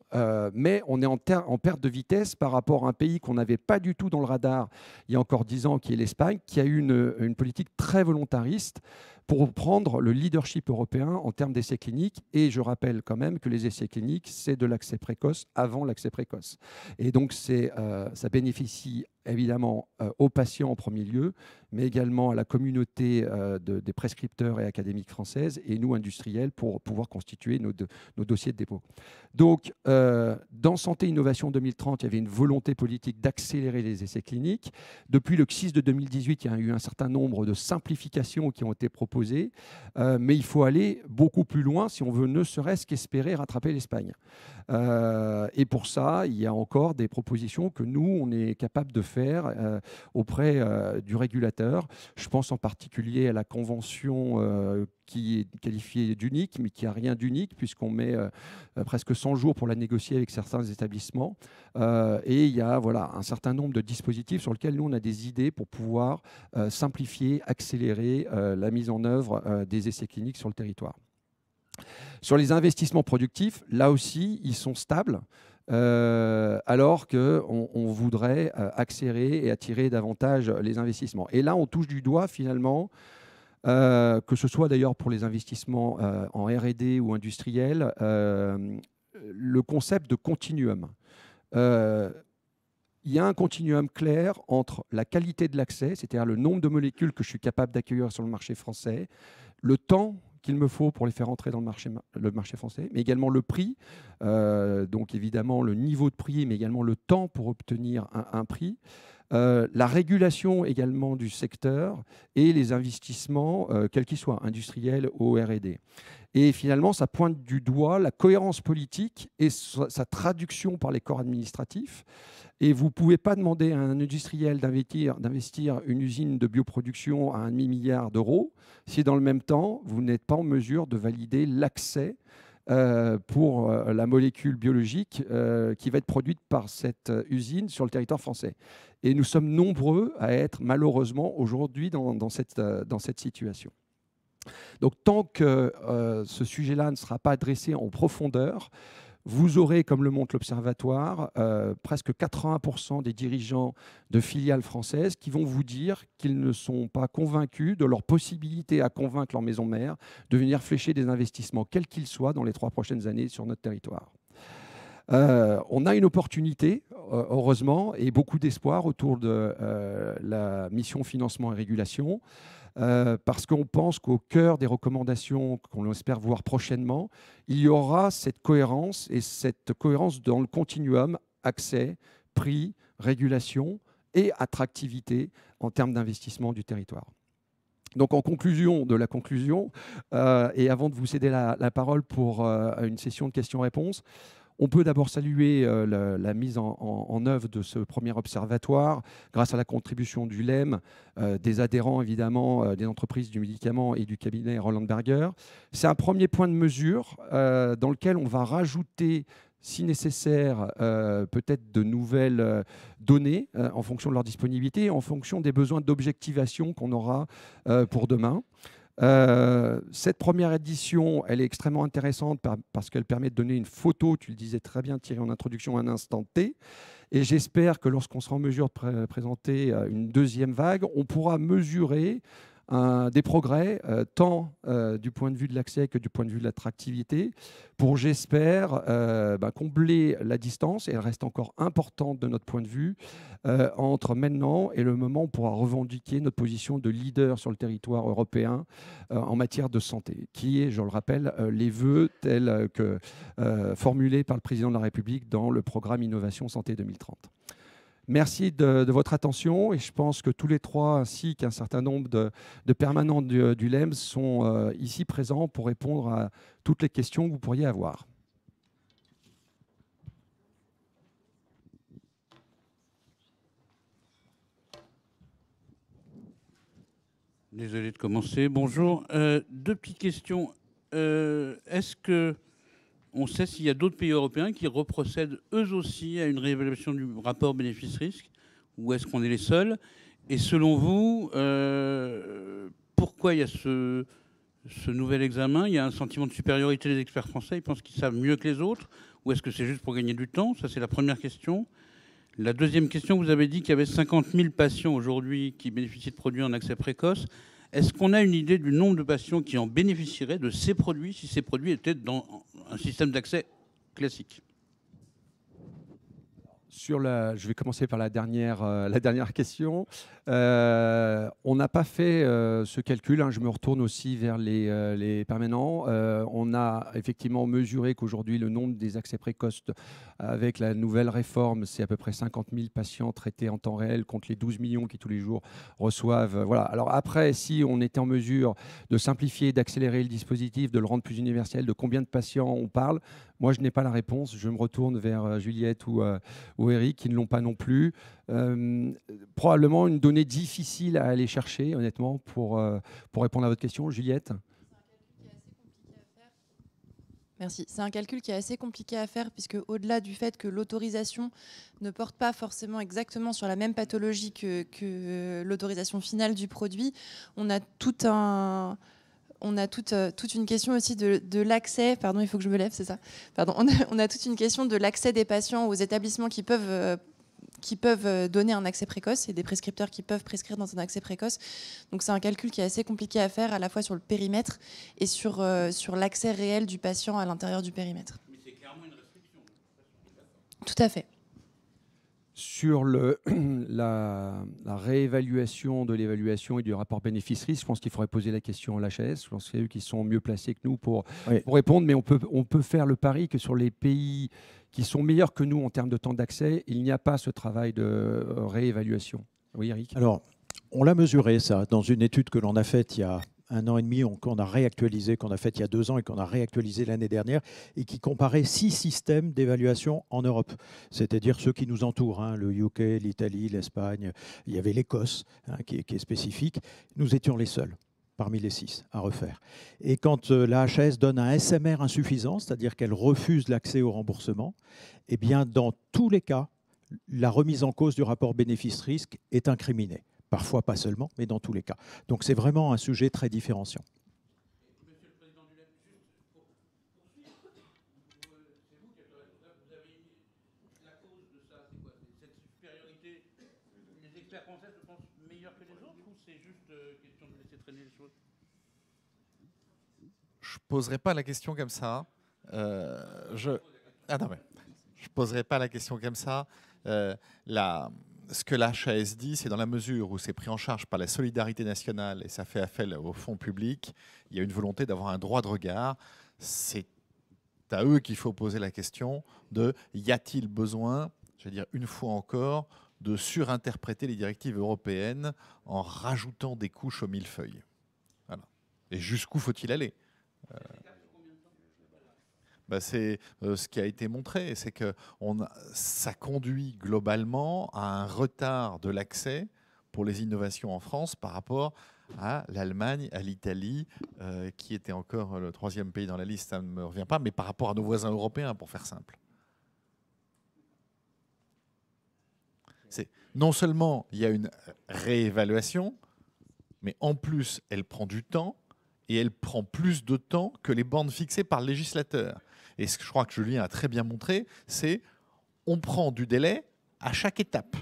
mais on est en perte de vitesse par rapport à un pays qu'on n'avait pas du tout dans le radar il y a encore 10 ans, qui est l'Espagne, qui a eu une politique très volontariste pour prendre le leadership européen en termes d'essais cliniques. Et je rappelle quand même que les essais cliniques, c'est de l'accès précoce avant l'accès précoce. Et donc, ça bénéficie évidemment aux patients en premier lieu, mais également à la communauté des prescripteurs et académiques françaises et nous, industriels, pour pouvoir constituer nos dossiers de dépôt. Donc, dans Santé Innovation 2030, il y avait une volonté politique d'accélérer les essais cliniques. Depuis le CSIS de 2018, il y a eu un certain nombre de simplifications qui ont été proposées, mais il faut aller beaucoup plus loin si on veut ne serait-ce qu'espérer rattraper l'Espagne. Et pour ça, il y a encore des propositions que nous, on est capable de faire auprès du régulateur. Je pense en particulier à la convention qui est qualifiée d'unique, mais qui n'a rien d'unique, puisqu'on met presque 100 jours pour la négocier avec certains établissements. Et il y a un certain nombre de dispositifs sur lesquels nous, on a des idées pour pouvoir simplifier, accélérer la mise en œuvre des essais cliniques sur le territoire. Sur les investissements productifs, là aussi, ils sont stables, alors qu'on voudrait accélérer et attirer davantage les investissements. Et là, on touche du doigt, finalement, que ce soit d'ailleurs pour les investissements en R&D ou industriels, le concept de continuum. Il y a un continuum clair entre la qualité de l'accès, c'est-à-dire le nombre de molécules que je suis capable d'accueillir sur le marché français, le temps qu'il me faut pour les faire entrer dans le marché français, mais également le prix, donc évidemment le niveau de prix, mais également le temps pour obtenir un prix, la régulation également du secteur et les investissements, quels qu'ils soient, industriels ou R&D. Et finalement, ça pointe du doigt la cohérence politique et sa traduction par les corps administratifs. Et vous ne pouvez pas demander à un industriel d'investir une usine de bioproduction à 1,5 milliard d'euros si dans le même temps, vous n'êtes pas en mesure de valider l'accès pour la molécule biologique qui va être produite par cette usine sur le territoire français. Et nous sommes nombreux à être malheureusement aujourd'hui dans cette situation. Donc tant que ce sujet-là ne sera pas adressé en profondeur, vous aurez, comme le montre l'Observatoire, presque 80% des dirigeants de filiales françaises qui vont vous dire qu'ils ne sont pas convaincus de leur possibilité à convaincre leur maison mère de venir flécher des investissements, quels qu'ils soient, dans les 3 prochaines années sur notre territoire. On a une opportunité, heureusement, et beaucoup d'espoir autour de la mission financement et régulation, parce qu'on pense qu'au cœur des recommandations qu'on espère voir prochainement, il y aura cette cohérence, et cette cohérence dans le continuum accès, prix, régulation et attractivité en termes d'investissement du territoire. Donc en conclusion de la conclusion, et avant de vous céder la parole pour une session de questions-réponses, on peut d'abord saluer la mise en œuvre de ce premier observatoire grâce à la contribution du LEM, des adhérents évidemment, des entreprises du médicament et du cabinet Roland Berger. C'est un premier point de mesure dans lequel on va rajouter si nécessaire, peut-être de nouvelles données en fonction de leur disponibilité, en fonction des besoins d'objectivation qu'on aura pour demain. Cette première édition, elle est extrêmement intéressante parce qu'elle permet de donner une photo, tu le disais très bien Thierry en introduction, à un instant T. Et j'espère que lorsqu'on sera en mesure de présenter une deuxième vague, on pourra mesurer des progrès, tant du point de vue de l'accès que du point de vue de l'attractivité, pour, j'espère, combler la distance, et elle reste encore importante de notre point de vue, entre maintenant et le moment où on pourra revendiquer notre position de leader sur le territoire européen en matière de santé, qui est, je le rappelle, les vœux tels que formulés par le président de la République dans le programme Innovation Santé 2030. Merci de votre attention, et je pense que tous les trois, ainsi qu'un certain nombre de permanents du LEMS, sont ici présents pour répondre à toutes les questions que vous pourriez avoir. Désolé de commencer. Bonjour. Deux petites questions. Est-ce que on sait s'il y a d'autres pays européens qui reprocèdent eux aussi à une réévaluation du rapport bénéfice-risque, ou est-ce qu'on est les seuls? Et selon vous, pourquoi il y a ce nouvel examen? Il y a un sentiment de supériorité des experts français, ils pensent qu'ils savent mieux que les autres, ou est-ce que c'est juste pour gagner du temps? Ça, c'est la première question. La deuxième question, vous avez dit qu'il y avait 50 000 patients aujourd'hui qui bénéficient de produits en accès précoce. Est-ce qu'on a une idée du nombre de patients qui en bénéficieraient de ces produits si ces produits étaient dans un système d'accès classique? Je vais commencer par la dernière question. On n'a pas fait ce calcul, hein. Je me retourne aussi vers les permanents. On a effectivement mesuré qu'aujourd'hui, le nombre des accès précoces avec la nouvelle réforme, c'est à peu près 50 000 patients traités en temps réel contre les 12 millions qui tous les jours reçoivent. Voilà. Alors après, si on était en mesure de simplifier, d'accélérer le dispositif, de le rendre plus universel, de combien de patients on parle, moi, je n'ai pas la réponse. Je me retourne vers Juliette ou Eric, qui ne l'ont pas non plus. Probablement une donnée difficile à aller chercher, honnêtement, pour répondre à votre question. Juliette ? Merci. C'est un calcul qui est assez compliqué à faire, puisque au-delà du fait que l'autorisation ne porte pas forcément exactement sur la même pathologie que l'autorisation finale du produit, on a toute une question aussi de l'accès. Pardon, il faut que je me lève, c'est ça. Pardon. On a toute une question de l'accès des patients aux établissements qui peuvent donner un accès précoce, et des prescripteurs qui peuvent prescrire dans un accès précoce. Donc c'est un calcul qui est assez compliqué à faire, à la fois sur le périmètre et sur l'accès réel du patient à l'intérieur du périmètre. Mais c'est clairement une restriction. Tout à fait. Sur la réévaluation de l'évaluation et du rapport bénéfice-risque, je pense qu'il faudrait poser la question à l'HAS. Je pense que c'est eux qui sont mieux placés que nous pour répondre, mais on peut faire le pari que sur les pays qui sont meilleurs que nous en termes de temps d'accès, il n'y a pas ce travail de réévaluation. Oui, Eric ? Alors, on l'a mesuré, ça, dans une étude que l'on a faite il y a 1 an et demi, qu'on a réactualisé, qu'on a faite il y a 2 ans et qu'on a réactualisé l'année dernière, et qui comparait 6 systèmes d'évaluation en Europe, c'est-à-dire ceux qui nous entourent, hein, le UK, l'Italie, l'Espagne, il y avait l'Écosse, hein, qui est spécifique. Nous étions les seuls parmi les 6 à refaire. Et quand la HAS donne un SMR insuffisant, c'est-à-dire qu'elle refuse l'accès au remboursement, eh bien, dans tous les cas, la remise en cause du rapport bénéfice-risque est incriminée. Parfois pas seulement, mais dans tous les cas. Donc c'est vraiment un sujet très différenciant. Monsieur le Président du LEMS, juste pour poursuivre, c'est vous qui avez la cause de ça, c'est quoi? Cette supériorité, les experts français se pensent meilleurs que les autres, ou c'est juste question de laisser traîner les choses? Je ne poserai pas la question comme ça. Je ne poserai pas la question comme ça. Ce que l'HAS dit, c'est dans la mesure où c'est pris en charge par la solidarité nationale et ça fait appel au fonds public, il y a une volonté d'avoir un droit de regard. C'est à eux qu'il faut poser la question de y a-t-il besoin, je vais dire une fois encore, de surinterpréter les directives européennes en rajoutant des couches au millefeuille. Voilà. Et jusqu'où faut-il aller? C'est ce qui a été montré, c'est que ça conduit globalement à un retard de l'accès pour les innovations en France par rapport à l'Allemagne, à l'Italie, qui était encore le 3e pays dans la liste, ça ne me revient pas, mais par rapport à nos voisins européens, pour faire simple. Non seulement il y a une réévaluation, mais en plus, elle prend du temps et elle prend plus de temps que les bornes fixées par le législateur. Et ce que je crois que Julien a très bien montré, c'est on prend du délai à chaque étape.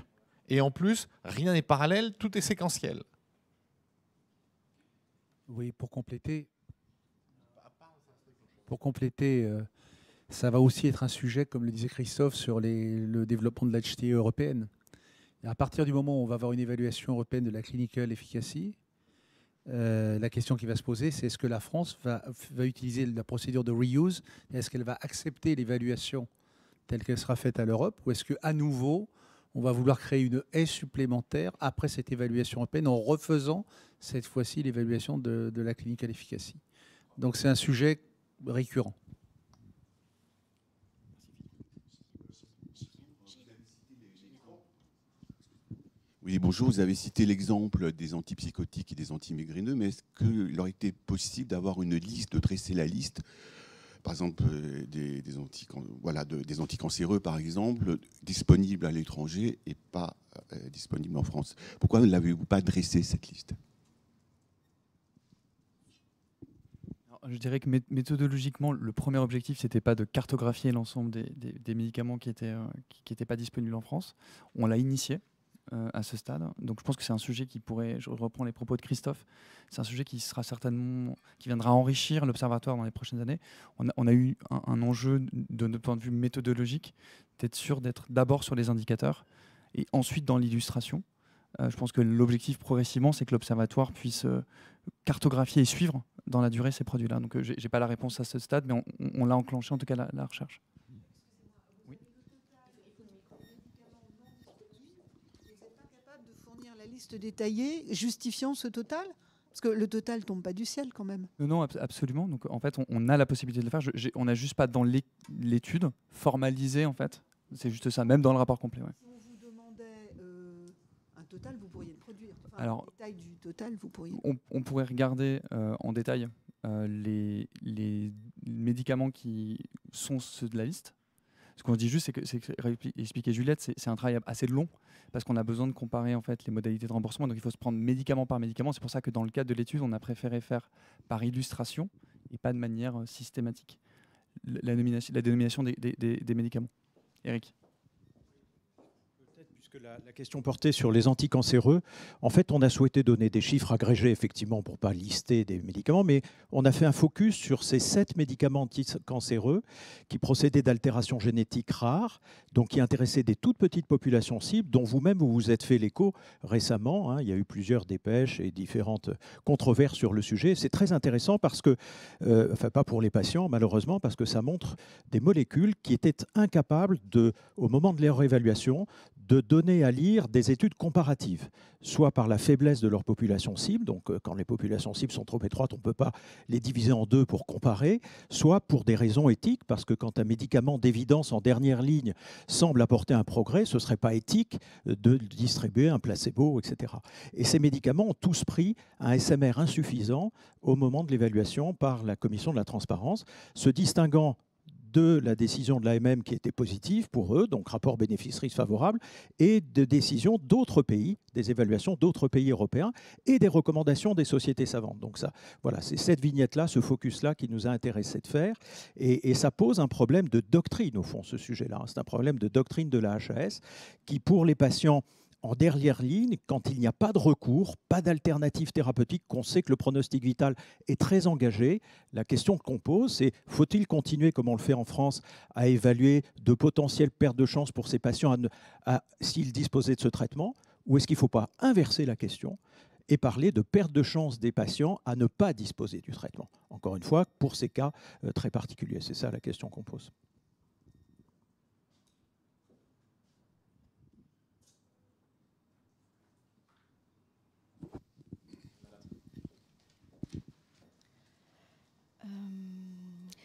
Et en plus, rien n'est parallèle, tout est séquentiel. Oui, pour compléter, ça va aussi être un sujet, comme le disait Christophe, sur le développement de l'HTE européenne. Et à partir du moment où on va avoir une évaluation européenne de la clinical efficacy, la question qui va se poser, c'est est-ce que la France va utiliser la procédure de reuse, est-ce qu'elle va accepter l'évaluation telle qu'elle sera faite à l'Europe, ou est-ce qu'à nouveau, on va vouloir créer une haie supplémentaire après cette évaluation européenne en refaisant cette fois-ci l'évaluation de la clinical efficacy. Donc c'est un sujet récurrent. Oui, bonjour. Vous avez cité l'exemple des antipsychotiques et des antimigraineux, mais est-ce qu'il aurait été possible d'avoir une liste, de dresser la liste, par exemple des anticancéreux, par exemple, disponibles à l'étranger et pas disponibles en France? Pourquoi ne l'avez-vous pas dressé, cette liste? Je dirais que méthodologiquement, le premier objectif, c'était pas de cartographier l'ensemble des médicaments qui étaient pas disponibles en France. On l'a initié à ce stade. Donc je pense que c'est un sujet qui pourrait, je reprends les propos de Christophe, c'est un sujet qui viendra enrichir l'Observatoire dans les prochaines années. On a eu un enjeu de notre point de vue méthodologique, d'être sûr d'être d'abord sur les indicateurs et ensuite dans l'illustration. Je pense que l'objectif progressivement, c'est que l'Observatoire puisse cartographier et suivre dans la durée ces produits-là. Donc je n'ai pas la réponse à ce stade, mais on l'a enclenché en tout cas la recherche. Oui. Vous n'êtes pas capable de fournir la liste détaillée justifiant ce total? Parce que le total ne tombe pas du ciel quand même. Non, absolument. Donc en fait, on a la possibilité de le faire. On n'a juste pas dans l'étude formalisé en fait. C'est juste ça, même dans le rapport complet. Ouais. Si on vous demandait un total, vous pourriez le produire. Enfin, alors, le détail du total, vous pourriez. On pourrait regarder en détail les médicaments qui sont ceux de la liste. Ce qu'on dit juste, c'est que expliquer Juliette, c'est un travail assez long parce qu'on a besoin de comparer en fait les modalités de remboursement. Donc il faut se prendre médicament par médicament. C'est pour ça que dans le cadre de l'étude, on a préféré faire par illustration et pas de manière systématique la dénomination des médicaments. Eric. Puisque la question portait sur les anticancéreux, en fait, on a souhaité donner des chiffres agrégés, effectivement, pour ne pas lister des médicaments, mais on a fait un focus sur ces 7 médicaments anticancéreux qui procédaient d'altérations génétiques rares, donc qui intéressaient des toutes petites populations cibles, dont vous-même, vous vous êtes fait l'écho récemment. Hein, il y a eu plusieurs dépêches et différentes controverses sur le sujet. C'est très intéressant parce que, enfin, pas pour les patients, malheureusement, parce que ça montre des molécules qui étaient incapables, au moment de leur évaluation, de donner à lire des études comparatives, soit par la faiblesse de leur population cible, donc quand les populations cibles sont trop étroites, on ne peut pas les diviser en deux pour comparer, soit pour des raisons éthiques, parce que quand un médicament d'évidence en dernière ligne semble apporter un progrès, ce ne serait pas éthique de distribuer un placebo, etc. Et ces médicaments ont tous pris un SMR insuffisant au moment de l'évaluation par la Commission de la transparence, se distinguant de la décision de l'AMM qui était positive pour eux, donc rapport bénéfice-risque favorable, et de décisions d'autres pays, des évaluations d'autres pays européens et des recommandations des sociétés savantes. Donc ça, voilà, c'est cette vignette-là, ce focus-là qui nous a intéressé de faire. Et ça pose un problème de doctrine, au fond, ce sujet-là. C'est un problème de doctrine de la HAS qui, pour les patients en dernière ligne, quand il n'y a pas de recours, pas d'alternative thérapeutique, qu'on sait que le pronostic vital est très engagé, la question qu'on pose, c'est faut-il continuer, comme on le fait en France, à évaluer de potentielles pertes de chance pour ces patients s'ils disposaient de ce traitement, ou est-ce qu'il ne faut pas inverser la question et parler de perte de chance des patients à ne pas disposer du traitement? Encore une fois, pour ces cas très particuliers, c'est ça la question qu'on pose.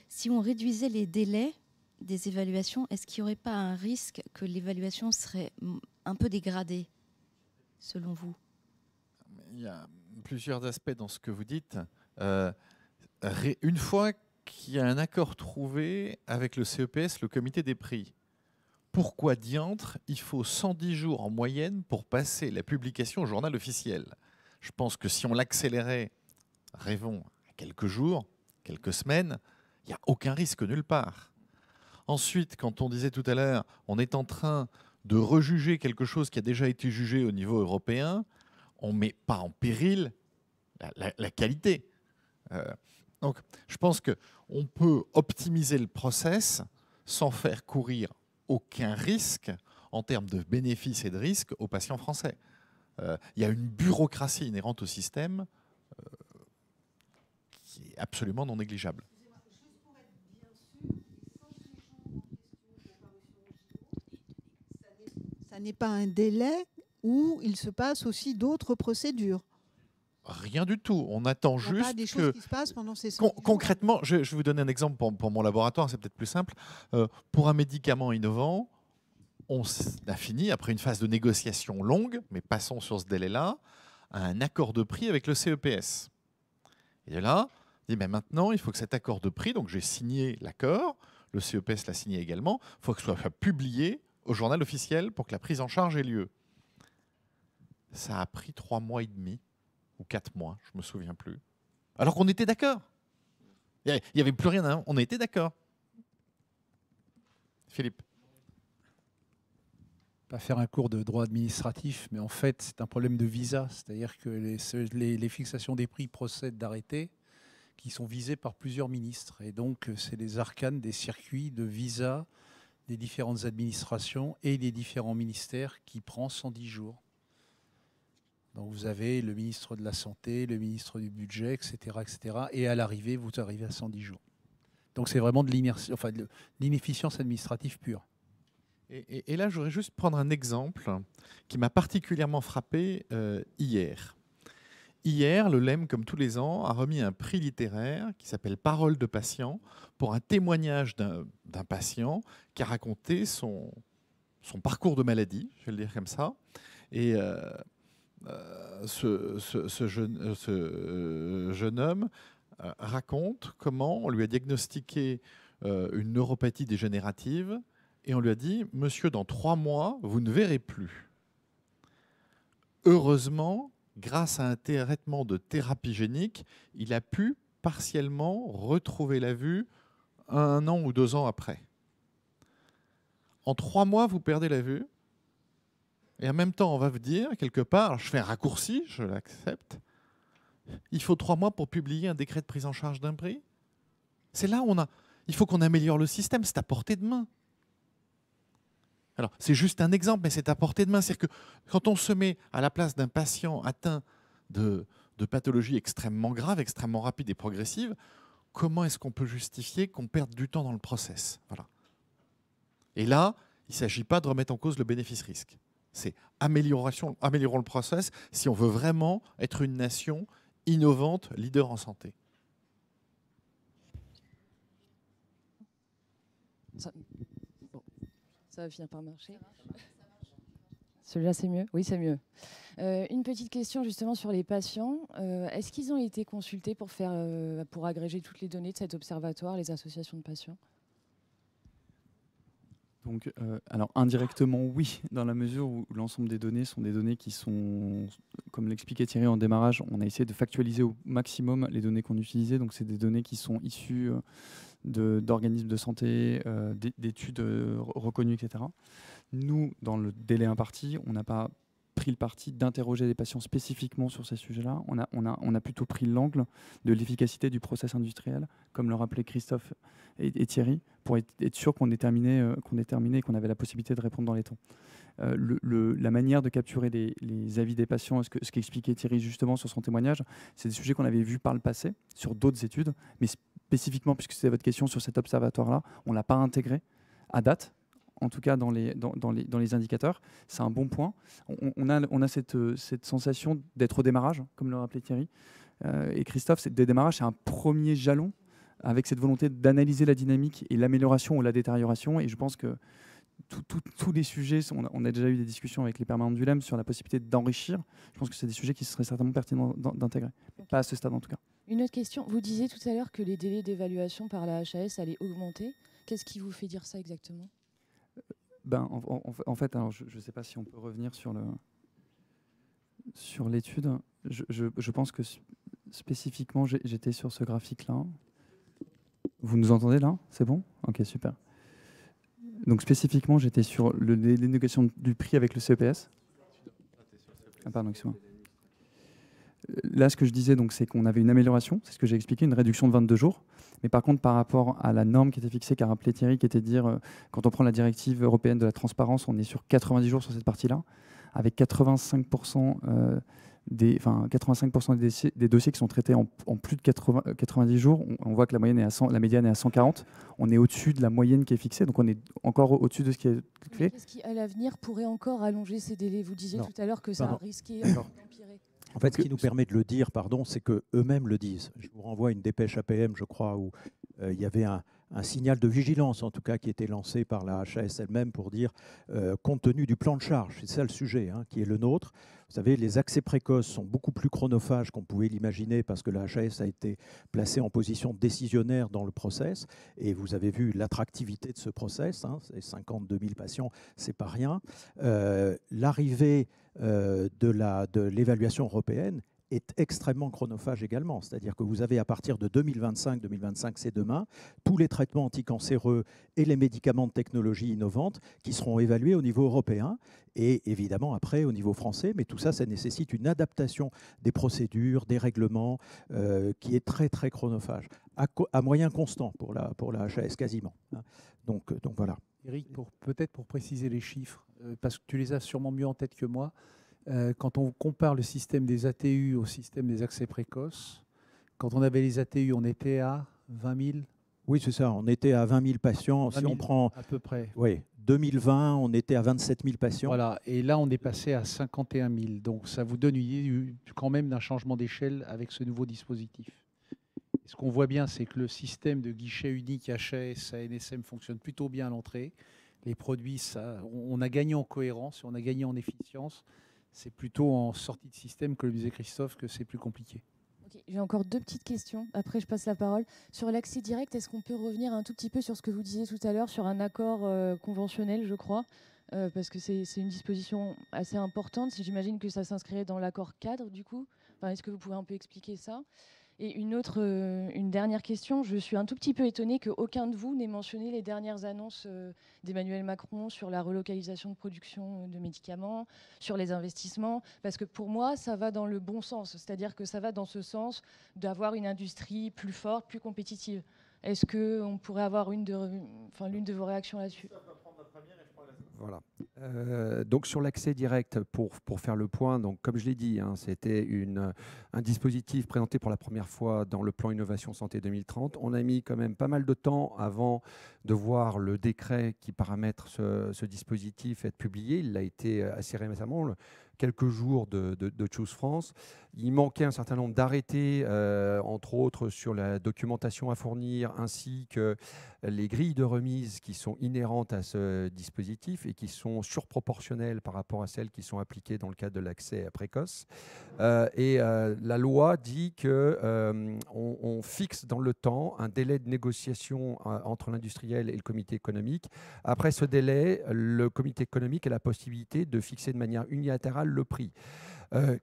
Si on réduisait les délais des évaluations, est-ce qu'il n'y aurait pas un risque que l'évaluation serait un peu dégradée, selon vous? Il y a plusieurs aspects dans ce que vous dites. Une fois qu'il y a un accord trouvé avec le CEPS, le comité des prix, pourquoi diantre il faut 110 jours en moyenne pour passer la publication au journal officiel? Je pense que si on l'accélérait, rêvons, à quelques jours, quelques semaines, il n'y a aucun risque nulle part. Ensuite, quand on disait tout à l'heure, on est en train de rejuger quelque chose qui a déjà été jugé au niveau européen, on ne met pas en péril la qualité. Donc, je pense qu'on peut optimiser le process sans faire courir aucun risque en termes de bénéfices et de risques aux patients français. Il y a une bureaucratie inhérente au système qui est absolument non négligeable. Ça n'est pas un délai où il se passe aussi d'autres procédures. Rien du tout. On attend Il n'y a juste pas des choses qui se passent pendant ces concrètement, je vais vous donner un exemple pour mon laboratoire, c'est peut-être plus simple. Pour un médicament innovant, on a fini, après une phase de négociation longue, mais passons sur ce délai-là, à un accord de prix avec le CEPS. Et là, on dit, mais maintenant, il faut que cet accord de prix, donc j'ai signé l'accord, le CEPS l'a signé également, il faut que ce soit publié au journal officiel pour que la prise en charge ait lieu. Ça a pris 3 mois et demi, ou 4 mois, je ne me souviens plus. Alors qu'on était d'accord. Il n'y avait plus rien, hein, on était d'accord. Philippe. Pas faire un cours de droit administratif, mais en fait, c'est un problème de visa. C'est-à-dire que les fixations des prix procèdent d'arrêtés qui sont visés par plusieurs ministres. Et donc, c'est les arcanes des circuits de visa des différentes administrations et des différents ministères qui prend 110 jours. Donc, vous avez le ministre de la Santé, le ministre du Budget, etc. etc. et à l'arrivée, vous arrivez à 110 jours. Donc, c'est vraiment de l'inefficience administrative pure. Et là, je voudrais juste prendre un exemple qui m'a particulièrement frappé hier. Hier, le LEM, comme tous les ans, a remis un prix littéraire qui s'appelle Parole de patient pour un témoignage d'un patient qui a raconté son parcours de maladie, je vais le dire comme ça. Et ce jeune homme raconte comment on lui a diagnostiqué une neuropathie dégénérative et on lui a dit « Monsieur, dans 3 mois, vous ne verrez plus ». Heureusement, grâce à un traitement de thérapie génique, il a pu partiellement retrouver la vue 1 an ou 2 ans après. En 3 mois, vous perdez la vue. Et en même temps, on va vous dire, quelque part, je fais un raccourci, je l'accepte, il faut 3 mois pour publier un décret de prise en charge d'un prix. C'est là où il faut qu'on améliore le système, c'est à portée de main. Alors, c'est juste un exemple, mais c'est à portée de main. C'est-à-dire que quand on se met à la place d'un patient atteint de pathologies extrêmement graves, extrêmement rapides et progressives, comment est-ce qu'on peut justifier qu'on perde du temps dans le process? Voilà. Et là, il ne s'agit pas de remettre en cause le bénéfice-risque. C'est améliorons le process si on veut vraiment être une nation innovante, leader en santé. Ça va finir par marcher. Celui-là, c'est mieux? Oui, c'est mieux. Une petite question justement sur les patients. Est-ce qu'ils ont été consultés pour agréger toutes les données de cet observatoire, les associations de patients? Donc, alors indirectement, oui, dans la mesure où l'ensemble des données sont des données qui sont, comme l'expliquait Thierry en démarrage, on a essayé de factualiser au maximum les données qu'on utilisait. Donc, c'est des données qui sont issues d'organismes de santé, d'études reconnues, etc. Nous, dans le délai imparti, on n'a pas pris le parti d'interroger les patients spécifiquement sur ces sujets-là. On a plutôt pris l'angle de l'efficacité du process industriel, comme le rappelaient Christophe et Thierry, pour être sûr qu'on est terminé et qu'on avait la possibilité de répondre dans les temps. La manière de capturer les avis des patients, ce qu'expliquait Thierry justement sur son témoignage, c'est des sujets qu'on avait vus par le passé sur d'autres études, mais spécifiquement, puisque c'était votre question sur cet observatoire-là, on ne l'a pas intégré à date, en tout cas dans les indicateurs. C'est un bon point. On a cette sensation d'être au démarrage, comme le rappelait Thierry. Et Christophe, des démarrages, c'est un premier jalon avec cette volonté d'analyser la dynamique et l'amélioration ou la détérioration. Et je pense que tous les sujets, on a déjà eu des discussions avec les permanents du LEM sur la possibilité d'enrichir. Je pense que c'est des sujets qui seraient certainement pertinents d'intégrer. Okay. Pas à ce stade en tout cas. Une autre question. Vous disiez tout à l'heure que les délais d'évaluation par la HAS allaient augmenter. Qu'est-ce qui vous fait dire ça exactement ? En fait, alors, je ne sais pas si on peut revenir sur l'étude. Je pense que spécifiquement, j'étais sur ce graphique-là. Vous nous entendez là? C'est bon? Ok, super. Donc spécifiquement, j'étais sur les négociations du prix avec le CEPS. Ah pardon, excusez-moi. Là, ce que je disais, c'est qu'on avait une amélioration, c'est ce que j'ai expliqué, une réduction de 22 jours. Mais par contre, par rapport à la norme qui était fixée, qu'a rappelé Thierry, qui était de dire, quand on prend la directive européenne de la transparence, on est sur 90 jours sur cette partie-là, avec 85% des dossiers qui sont traités en plus de 90 jours. On voit que la moyenne est à 100, la médiane est à 140. On est au-dessus de la moyenne qui est fixée, donc on est encore au-dessus de ce qui est fait. Qu'est-ce qui, à l'avenir, pourrait encore allonger ces délais? Vous disiez tout à l'heure que ça a risqué d'empirer. En fait, ce qui nous permet de le dire, c'est qu'eux-mêmes le disent. Je vous renvoie à une dépêche APM, je crois, où il y avait un signal de vigilance, en tout cas, qui était lancé par la HAS elle-même pour dire, compte tenu du plan de charge, c'est ça le sujet, qui est le nôtre. Vous savez, les accès précoces sont beaucoup plus chronophages qu'on pouvait l'imaginer parce que la HAS a été placée en position décisionnaire dans le process. Et vous avez vu l'attractivité de ce process, c'est 52 000 patients, c'est pas rien. L'arrivée de l'évaluation européenne est extrêmement chronophage également. C'est-à-dire que vous avez à partir de 2025 c'est demain, tous les traitements anticancéreux et les médicaments de technologie innovante qui seront évalués au niveau européen et évidemment après au niveau français. Mais tout ça, ça nécessite une adaptation des procédures, des règlements qui est très très chronophage, à moyen constant pour la HAS quasiment. Donc voilà. Eric, peut-être pour préciser les chiffres, parce que tu les as sûrement mieux en tête que moi, quand on compare le système des ATU au système des accès précoces, quand on avait les ATU, on était à 20 000. Oui, c'est ça, on était à 20 000 patients. 20 000, si on prend à peu près. Oui, 2020, on était à 27 000 patients. Voilà, et là, on est passé à 51 000. Donc, ça vous donne une idée quand même d'un changement d'échelle avec ce nouveau dispositif. Et ce qu'on voit bien, c'est que le système de guichet unique HAS, ANSM fonctionne plutôt bien à l'entrée. Les produits, on a gagné en cohérence, on a gagné en efficience. C'est plutôt en sortie de système, que le disait Christophe, que c'est plus compliqué. Okay, j'ai encore deux petites questions. Après, je passe la parole. Sur l'accès direct, est-ce qu'on peut revenir un tout petit peu sur ce que vous disiez tout à l'heure, sur un accord conventionnel, je crois, parce que c'est une disposition assez importante. J'imagine que ça s'inscrirait dans l'accord cadre, du coup. Est-ce que vous pouvez un peu expliquer ça? Et une dernière question. Je suis un tout petit peu étonnée qu'aucun de vous n'ait mentionné les dernières annonces d'Emmanuel Macron sur la relocalisation de production de médicaments, sur les investissements, parce que pour moi, ça va dans le bon sens. C'est-à-dire que ça va dans ce sens d'avoir une industrie plus forte, plus compétitive. Est-ce qu'on pourrait avoir l'une de vos réactions là-dessus? Voilà. Donc sur l'accès direct, pour faire le point, donc comme je l'ai dit, c'était un dispositif présenté pour la première fois dans le plan Innovation Santé 2030. On a mis quand même pas mal de temps avant de voir le décret qui paramètre ce dispositif être publié. Il a été assez récemment, quelques jours de Choose France. Il manquait un certain nombre d'arrêtés, entre autres sur la documentation à fournir, ainsi que les grilles de remise qui sont inhérentes à ce dispositif et qui sont surproportionnelles par rapport à celles qui sont appliquées dans le cadre de l'accès précoce. La loi dit qu'on fixe dans le temps un délai de négociation entre l'industriel et le comité économique. Après ce délai, le comité économique a la possibilité de fixer de manière unilatérale le prix.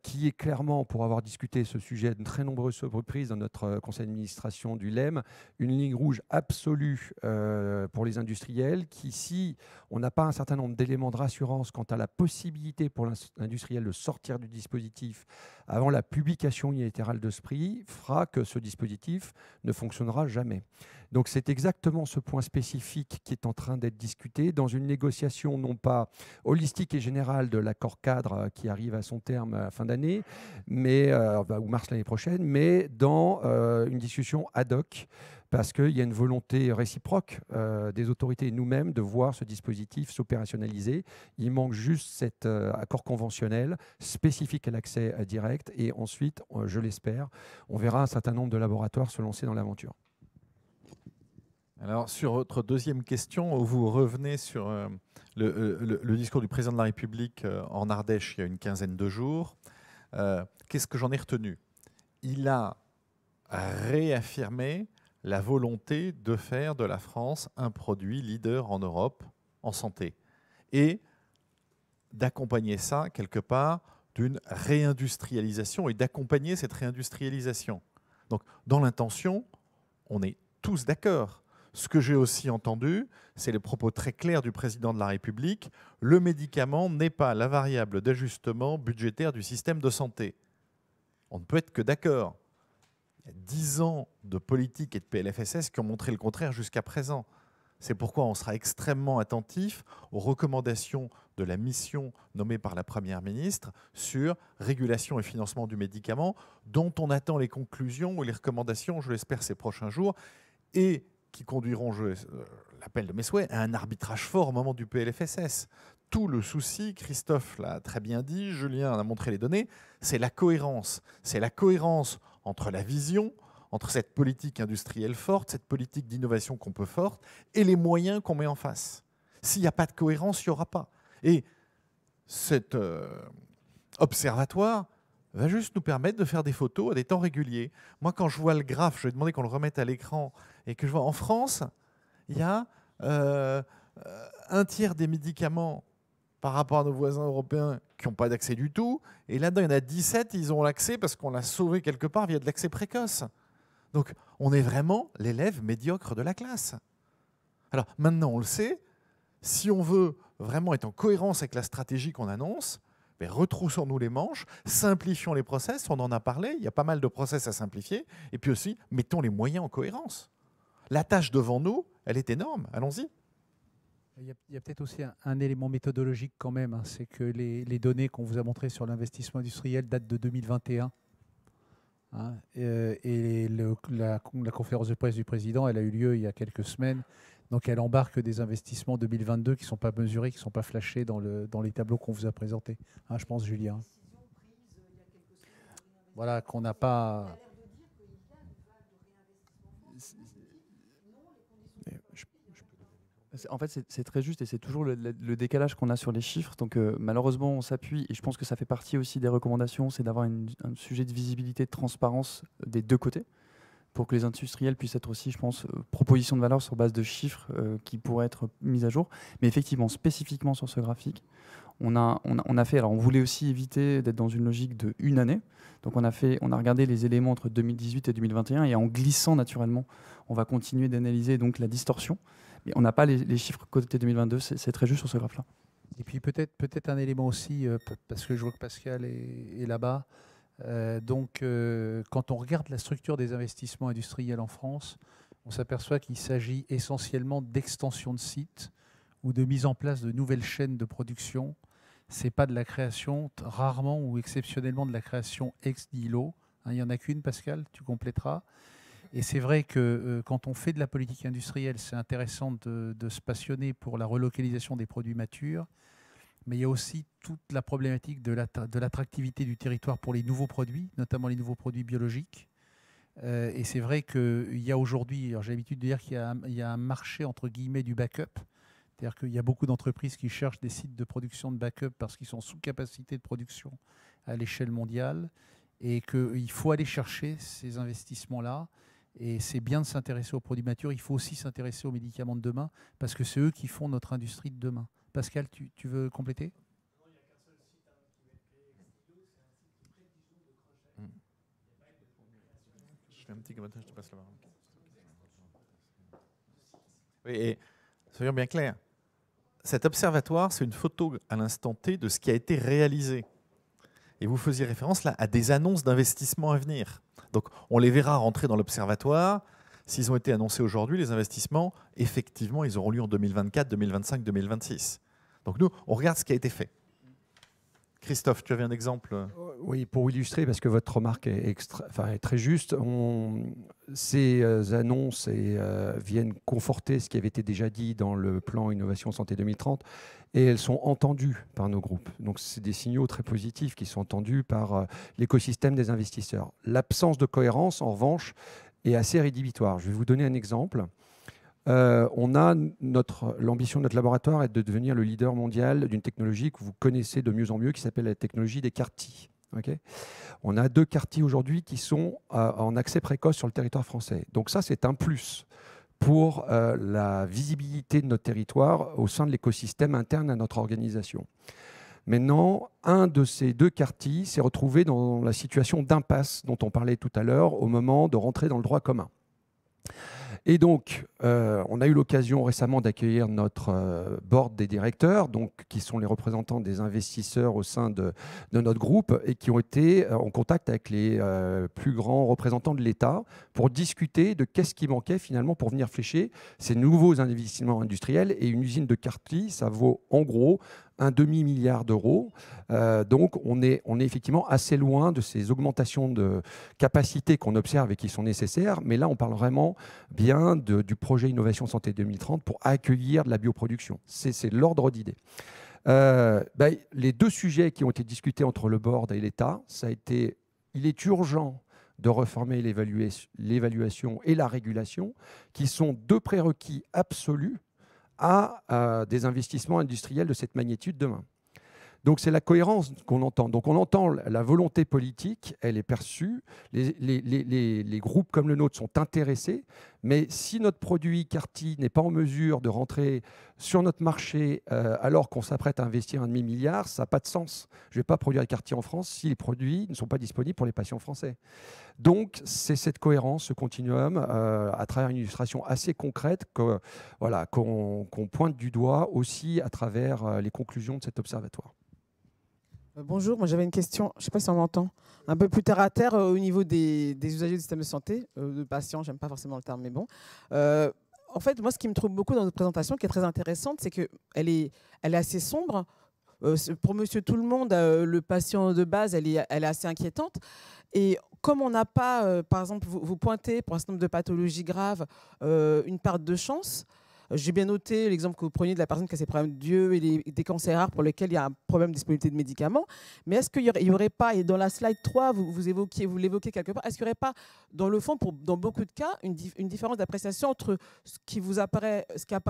Qui est clairement, pour avoir discuté ce sujet de très nombreuses reprises dans notre conseil d'administration du LEM, une ligne rouge absolue pour les industriels qui, si on n'a pas un certain nombre d'éléments de rassurance quant à la possibilité pour l'industriel de sortir du dispositif avant la publication unilatérale de ce prix, fera que ce dispositif ne fonctionnera jamais. Donc c'est exactement ce point spécifique qui est en train d'être discuté dans une négociation non pas holistique et générale de l'accord cadre qui arrive à son terme à la fin d'année, ou mars l'année prochaine, mais dans une discussion ad hoc, parce qu'il y a une volonté réciproque des autorités et nous-mêmes de voir ce dispositif s'opérationnaliser. Il manque juste cet accord conventionnel spécifique à l'accès direct, et ensuite, je l'espère, on verra un certain nombre de laboratoires se lancer dans l'aventure. Alors, sur votre deuxième question, vous revenez sur le discours du président de la République en Ardèche il y a une quinzaine de jours. Qu'est-ce que j'en ai retenu? Il a réaffirmé la volonté de faire de la France un produit leader en Europe en santé. et d'accompagner ça quelque part d'une réindustrialisation et d'accompagner cette réindustrialisation. Donc, dans l'intention, on est tous d'accord. Ce que j'ai aussi entendu, c'est les propos très clairs du président de la République. Le médicament n'est pas la variable d'ajustement budgétaire du système de santé. On ne peut être que d'accord. Il y a 10 ans de politique et de PLFSS qui ont montré le contraire jusqu'à présent. C'est pourquoi on sera extrêmement attentif aux recommandations de la mission nommée par la Première ministre sur régulation et financement du médicament, dont on attend les conclusions ou les recommandations, je l'espère, ces prochains jours, et qui conduiront, l'appel de mes souhaits, à un arbitrage fort au moment du PLFSS. Tout le souci, Christophe l'a très bien dit, Julien en a montré les données, c'est la cohérence. C'est la cohérence entre la vision, entre cette politique industrielle forte, cette politique d'innovation qu'on peut forte, et les moyens qu'on met en face. S'il n'y a pas de cohérence, il n'y aura pas. Et cet observatoire va juste nous permettre de faire des photos à des temps réguliers. Moi, quand je vois le graphe, je vais demander qu'on le remette à l'écran, et que je vois en France, il y a un tiers des médicaments par rapport à nos voisins européens qui n'ont pas d'accès du tout, et là-dedans, il y en a 17, ils ont l'accès parce qu'on l'a sauvé quelque part via de l'accès précoce. Donc, on est vraiment l'élève médiocre de la classe. Alors, maintenant, on le sait, si on veut vraiment être en cohérence avec la stratégie qu'on annonce, retroussons-nous les manches, simplifions les process, on en a parlé, il y a pas mal de process à simplifier, et puis aussi, mettons les moyens en cohérence. La tâche devant nous, elle est énorme, allons-y. Il y a peut-être aussi un élément méthodologique quand même, hein, c'est que les données qu'on vous a montrées sur l'investissement industriel datent de 2021. Hein, et la conférence de presse du président, elle a eu lieu il y a quelques semaines. Donc elle embarque des investissements 2022 qui ne sont pas mesurés, qui ne sont pas flashés dans les tableaux qu'on vous a présentés. Hein, je pense, Julien. Voilà, qu'on n'a pas... En fait, c'est très juste et c'est toujours le décalage qu'on a sur les chiffres. Donc malheureusement, on s'appuie, et je pense que ça fait partie aussi des recommandations, c'est d'avoir un sujet de visibilité, de transparence des deux côtés, pour que les industriels puissent être aussi, je pense, propositions de valeur sur base de chiffres qui pourraient être mises à jour. Mais effectivement, spécifiquement sur ce graphique, on a fait, alors on voulait aussi éviter d'être dans une logique de une année. Donc on a regardé les éléments entre 2018 et 2021, et en glissant naturellement, on va continuer d'analyser donc la distorsion. Mais on n'a pas les chiffres côté 2022, c'est très juste sur ce graphe-là. Et puis peut-être un élément aussi, parce que je vois que Pascal est là-bas. Quand on regarde la structure des investissements industriels en France, on s'aperçoit qu'il s'agit essentiellement d'extension de sites ou de mise en place de nouvelles chaînes de production. Ce n'est pas de la création, rarement ou exceptionnellement de la création ex nihilo. Il n'y en a qu'une, Pascal, tu compléteras. Et c'est vrai que quand on fait de la politique industrielle, c'est intéressant de se passionner pour la relocalisation des produits matures. Mais il y a aussi toute la problématique de l'attractivité du territoire pour les nouveaux produits, notamment les nouveaux produits biologiques. Et c'est vrai qu'il y a aujourd'hui, j'ai l'habitude de dire qu'il y a un marché entre guillemets du backup. C'est-à-dire qu'il y a beaucoup d'entreprises qui cherchent des sites de production de backup parce qu'ils sont sous capacité de production à l'échelle mondiale et qu'il faut aller chercher ces investissements-là. Et c'est bien de s'intéresser aux produits matures. Il faut aussi s'intéresser aux médicaments de demain parce que c'est eux qui font notre industrie de demain. Pascal, tu veux compléter ? Je fais un petit commentaire, je te passe la parole. Oui, et soyons bien clairs. Cet observatoire, c'est une photo à l'instant T de ce qui a été réalisé. Et vous faisiez référence là à des annonces d'investissements à venir. Donc on les verra rentrer dans l'observatoire. S'ils ont été annoncés aujourd'hui, les investissements, effectivement, ils auront lieu en 2024, 2025, 2026. Donc nous, on regarde ce qui a été fait. Christophe, tu avais un exemple ? Oui, pour illustrer, parce que votre remarque est très juste. Ces annonces viennent conforter ce qui avait été déjà dit dans le plan Innovation Santé 2030 et elles sont entendues par nos groupes. Donc, c'est des signaux très positifs qui sont entendus par l'écosystème des investisseurs. L'absence de cohérence, en revanche, est assez rédhibitoire. Je vais vous donner un exemple. L'ambition de notre laboratoire est de devenir le leader mondial d'une technologie que vous connaissez de mieux en mieux, qui s'appelle la technologie des CAR-T. Okay, on a 2 CAR-T aujourd'hui qui sont en accès précoce sur le territoire français. Donc ça, c'est un plus pour la visibilité de notre territoire au sein de l'écosystème interne à notre organisation. Maintenant, un de ces deux quartiers s'est retrouvé dans la situation d'impasse dont on parlait tout à l'heure au moment de rentrer dans le droit commun. Et donc, on a eu l'occasion récemment d'accueillir notre board des directeurs, donc, qui sont les représentants des investisseurs au sein de notre groupe et qui ont été en contact avec les plus grands représentants de l'État pour discuter de qu'est-ce qui manquait finalement pour venir flécher ces nouveaux investissements industriels. Et une usine de Cartier, ça vaut en gros un demi-milliard d'euros. Donc, on est effectivement assez loin de ces augmentations de capacité qu'on observe et qui sont nécessaires. Mais là, on parle vraiment bien du projet Innovation Santé 2030 pour accueillir de la bioproduction. C'est l'ordre d'idée. Les deux sujets qui ont été discutés entre le board et l'État, ça a été, il est urgent de reformer l'évaluation et la régulation, qui sont deux prérequis absolus à des investissements industriels de cette magnitude demain. Donc c'est la cohérence qu'on entend. Donc on entend la volonté politique, elle est perçue, les groupes comme le nôtre sont intéressés, mais si notre produit Cartier n'est pas en mesure de rentrer sur notre marché alors qu'on s'apprête à investir un demi-milliard, ça n'a pas de sens. Je ne vais pas produire des Cartier en France si les produits ne sont pas disponibles pour les patients français. Donc c'est cette cohérence, ce continuum, à travers une illustration assez concrète qu'on pointe du doigt aussi à travers les conclusions de cet observatoire. Bonjour, moi j'avais une question, je ne sais pas si on m'entend, un peu plus terre à terre au niveau des usagers du système de santé, de patients, j'aime pas forcément le terme, mais bon. En fait, moi ce qui me trouve beaucoup dans notre présentation, qui est très intéressante, c'est qu'elle est assez sombre. Pour monsieur tout le monde, le patient de base, elle est assez inquiétante. Et comme on n'a pas, par exemple, vous pointez pour un certain nombre de pathologies graves, une part de chance. J'ai bien noté l'exemple que vous preniez de la personne qui a ses problèmes d'yeux et des cancers rares pour lesquels il y a un problème de disponibilité de médicaments. Mais est-ce qu'il n'y aurait pas, et dans la slide 3, vous l'évoquez quelque part, est-ce qu'il n'y aurait pas, dans le fond, dans beaucoup de cas, une différence d'appréciation entre ce qui apparaît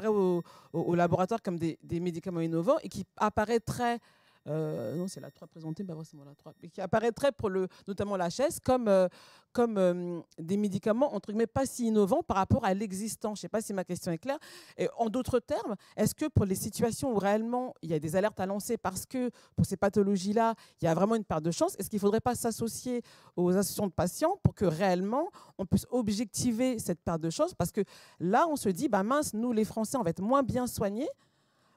au laboratoire comme des médicaments innovants et qui apparaîtrait non, c'est la 3 présentée, bah, c'est la 3, mais qui apparaîtrait pour notamment l'HS comme des médicaments entre guillemets pas si innovants par rapport à l'existant. Je ne sais pas si ma question est claire. Et en d'autres termes, est-ce que pour les situations où réellement il y a des alertes à lancer parce que pour ces pathologies-là, il y a vraiment une part de chance, est-ce qu'il ne faudrait pas s'associer aux associations de patients pour que réellement on puisse objectiver cette part de chance? Parce que là, on se dit, bah mince, nous les Français, on va être moins bien soignés.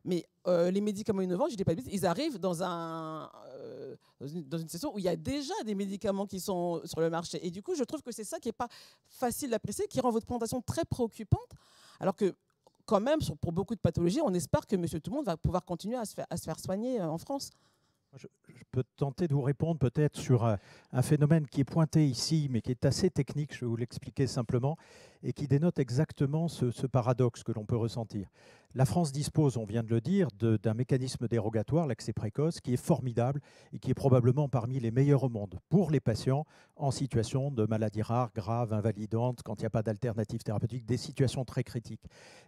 Mais les médicaments innovants, je ne dis pas de bêtises, ils arrivent dans une situation où il y a déjà des médicaments qui sont sur le marché. Et du coup, je trouve que c'est ça qui n'est pas facile d'apprécier, qui rend votre présentation très préoccupante. Alors que, quand même, pour beaucoup de pathologies, on espère que monsieur tout le monde va pouvoir continuer à se faire soigner en France. Je peux tenter de vous répondre peut-être sur un phénomène qui est pointé ici, mais qui est assez technique, je vais vous l'expliquer simplement, et qui dénote exactement ce paradoxe que l'on peut ressentir. La France dispose, on vient de le dire, d'un mécanisme dérogatoire, l'accès précoce, qui est formidable et qui est probablement parmi les meilleurs au monde pour les patients en situation de maladie rare, grave, invalidante, quand il n'y a pas d'alternative thérapeutique, des situations très critiques.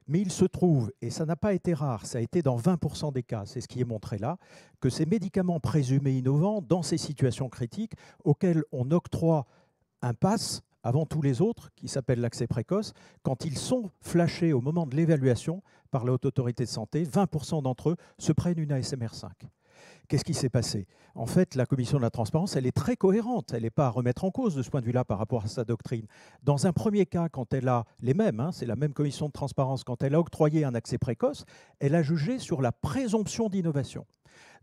Mais il se trouve, et ça n'a pas été rare, ça a été dans 20% des cas, c'est ce qui est montré là, que ces médicaments présumés innovants, dans ces situations critiques, auxquelles on octroie un pass avant tous les autres, qui s'appelle l'accès précoce, quand ils sont flashés au moment de l'évaluation par la Haute Autorité de Santé, 20% d'entre eux se prennent une ASMR5. Qu'est-ce qui s'est passé? En fait, la Commission de la transparence, elle est très cohérente. Elle n'est pas à remettre en cause de ce point de vue-là par rapport à sa doctrine. Dans un premier cas, quand elle a les mêmes, c'est la même Commission de transparence, quand elle a octroyé un accès précoce, elle a jugé sur la présomption d'innovation.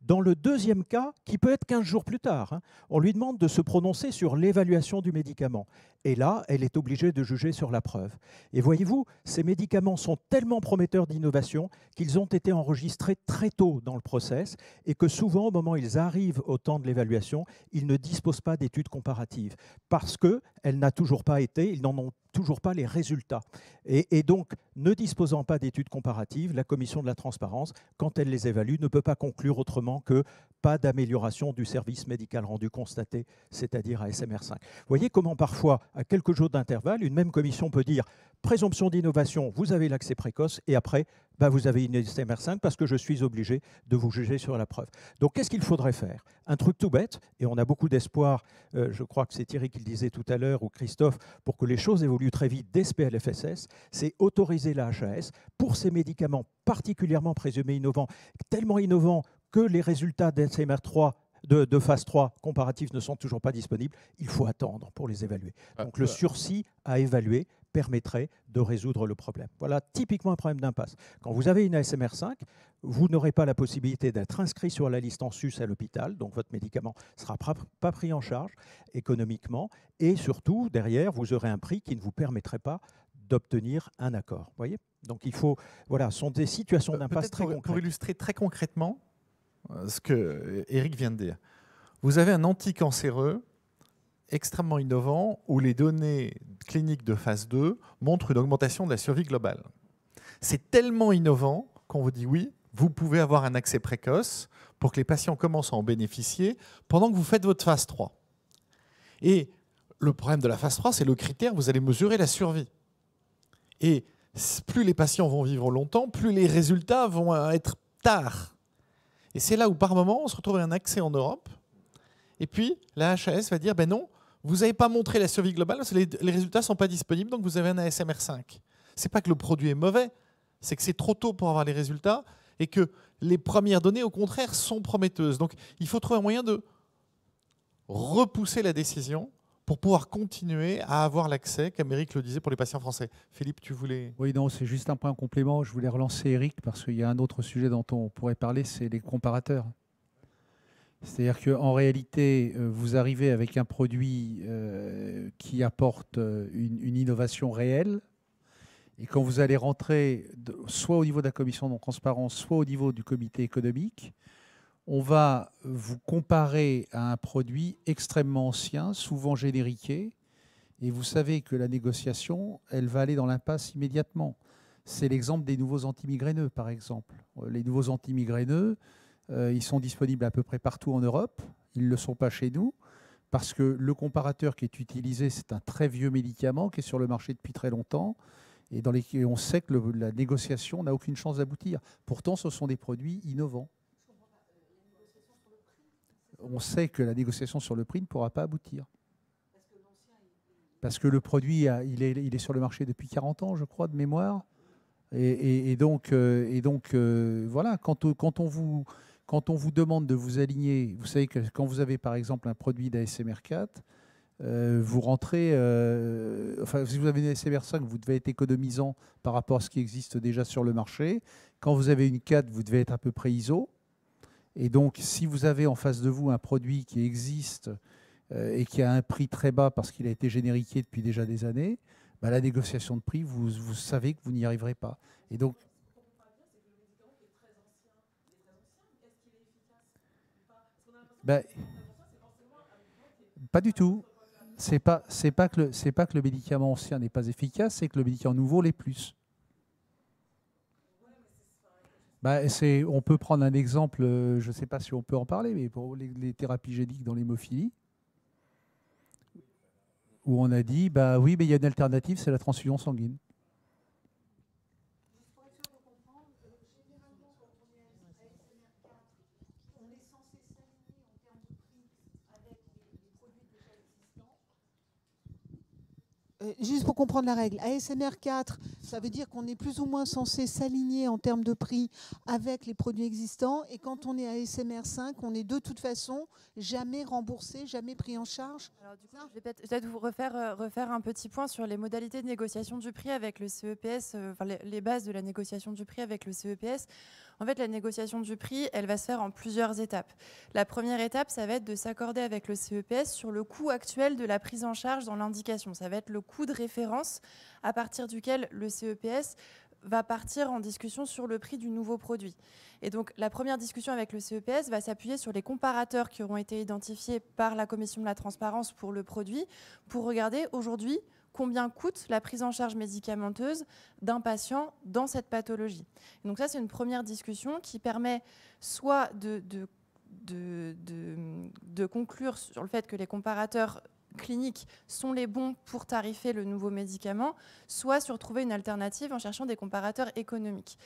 Dans le deuxième cas, qui peut être 15 jours plus tard, on lui demande de se prononcer sur l'évaluation du médicament. Et là, elle est obligée de juger sur la preuve. Et voyez-vous, ces médicaments sont tellement prometteurs d'innovation qu'ils ont été enregistrés très tôt dans le process et que souvent, au moment où ils arrivent au temps de l'évaluation, ils ne disposent pas d'études comparatives parce qu'elles n'ont toujours pas été, ils n'en ont toujours pas les résultats. Et donc, ne disposant pas d'études comparatives, la Commission de la transparence, quand elle les évalue, ne peut pas conclure autrement que pas d'amélioration du service médical rendu constaté, c'est-à-dire ASMR5. Vous voyez comment parfois, à quelques jours d'intervalle, une même commission peut dire présomption d'innovation, vous avez l'accès précoce, et après, vous avez une ASMR5 parce que je suis obligé de vous juger sur la preuve. Donc, qu'est-ce qu'il faudrait faire? Un truc tout bête, et on a beaucoup d'espoir, je crois que c'est Thierry qui le disait tout à l'heure, ou Christophe, pour que les choses évoluent très vite dès ce PLFSS, c'est autoriser la HAS pour ces médicaments particulièrement présumés innovants, tellement innovants que les résultats d'ASMR3 de phase 3 comparatifs ne sont toujours pas disponibles, il faut attendre pour les évaluer. Donc le sursis à évaluer permettrait de résoudre le problème. Voilà typiquement un problème d'impasse. Quand vous avez une ASMR5, vous n'aurez pas la possibilité d'être inscrit sur la liste en sus à l'hôpital, donc votre médicament ne sera pas pris en charge économiquement, et surtout, derrière, vous aurez un prix qui ne vous permettrait pas d'obtenir un accord. Voyez, donc il faut, voilà, ce sont des situations d'impasse très concrètes. Pour illustrer très concrètement ce que Eric vient de dire, vous avez un anticancéreux extrêmement innovant où les données cliniques de phase 2 montrent une augmentation de la survie globale. C'est tellement innovant qu'on vous dit oui, vous pouvez avoir un accès précoce pour que les patients commencent à en bénéficier pendant que vous faites votre phase 3. Et le problème de la phase 3, c'est le critère, vous allez mesurer la survie. Et plus les patients vont vivre longtemps, plus les résultats vont être tard. Et c'est là où, par moment, on se retrouve à un accès en Europe. Et puis, la HAS va dire, ben non, vous n'avez pas montré la survie globale, parce que les résultats ne sont pas disponibles, donc vous avez un ASMR5. Ce n'est pas que le produit est mauvais, c'est que c'est trop tôt pour avoir les résultats, et que les premières données, au contraire, sont prometteuses. Donc, il faut trouver un moyen de repousser la décision pour pouvoir continuer à avoir l'accès, comme Eric le disait, pour les patients français. Philippe, tu voulais... Oui, non, c'est juste un point complément. Je voulais relancer Eric parce qu'il y a un autre sujet dont on pourrait parler, c'est les comparateurs. C'est-à-dire qu'en réalité, vous arrivez avec un produit qui apporte une innovation réelle, et quand vous allez rentrer, soit au niveau de la commission de transparence, soit au niveau du comité économique, on va vous comparer à un produit extrêmement ancien, souvent génériqué, et vous savez que la négociation, elle va aller dans l'impasse immédiatement. C'est l'exemple des nouveaux antimigraineux, par exemple. Les nouveaux antimigraineux, ils sont disponibles à peu près partout en Europe, ils ne le sont pas chez nous, parce que le comparateur qui est utilisé, c'est un très vieux médicament qui est sur le marché depuis très longtemps, et on sait que la négociation n'a aucune chance d'aboutir. Pourtant, ce sont des produits innovants. On sait que la négociation sur le prix ne pourra pas aboutir. Parce que le produit, il est sur le marché depuis 40 ans, je crois, de mémoire. Et donc, voilà, quand on vous demande de vous aligner, vous savez que quand vous avez par exemple un produit d'ASMR4, vous rentrez, enfin, si vous avez une ASMR5, vous devez être économisant par rapport à ce qui existe déjà sur le marché. Quand vous avez une 4, vous devez être à peu près ISO. Et donc, si vous avez en face de vous un produit qui existe et qui a un prix très bas parce qu'il a été génériqué depuis déjà des années, la négociation de prix, vous savez que vous n'y arriverez pas. Et donc, pas du tout. C'est pas que le médicament ancien n'est pas efficace, c'est que le médicament nouveau l'est plus. On peut prendre un exemple, je ne sais pas si on peut en parler, mais pour les thérapies géniques dans l'hémophilie, où on a dit, oui, mais il y a une alternative, c'est la transfusion sanguine. Juste pour comprendre la règle, ASMR4, ça veut dire qu'on est plus ou moins censé s'aligner en termes de prix avec les produits existants. Et quand on est à ASMR5, on est de toute façon jamais remboursé, jamais pris en charge. Alors, du coup, je vais peut-être vous refaire un petit point sur les modalités de négociation du prix avec le CEPS, les bases de la négociation du prix avec le CEPS. En fait, la négociation du prix, elle va se faire en plusieurs étapes. La première étape, ça va être de s'accorder avec le CEPS sur le coût actuel de la prise en charge dans l'indication. Ça va être le coût de référence à partir duquel le CEPS va partir en discussion sur le prix du nouveau produit. Et donc, la première discussion avec le CEPS va s'appuyer sur les comparateurs qui auront été identifiés par la Commission de la transparence pour le produit, pour regarder aujourd'hui combien coûte la prise en charge médicamenteuse d'un patient dans cette pathologie. Et donc ça, c'est une première discussion qui permet soit de conclure sur le fait que les comparateurs cliniques sont les bons pour tarifer le nouveau médicament, soit sur trouver une alternative en cherchant des comparateurs économiques.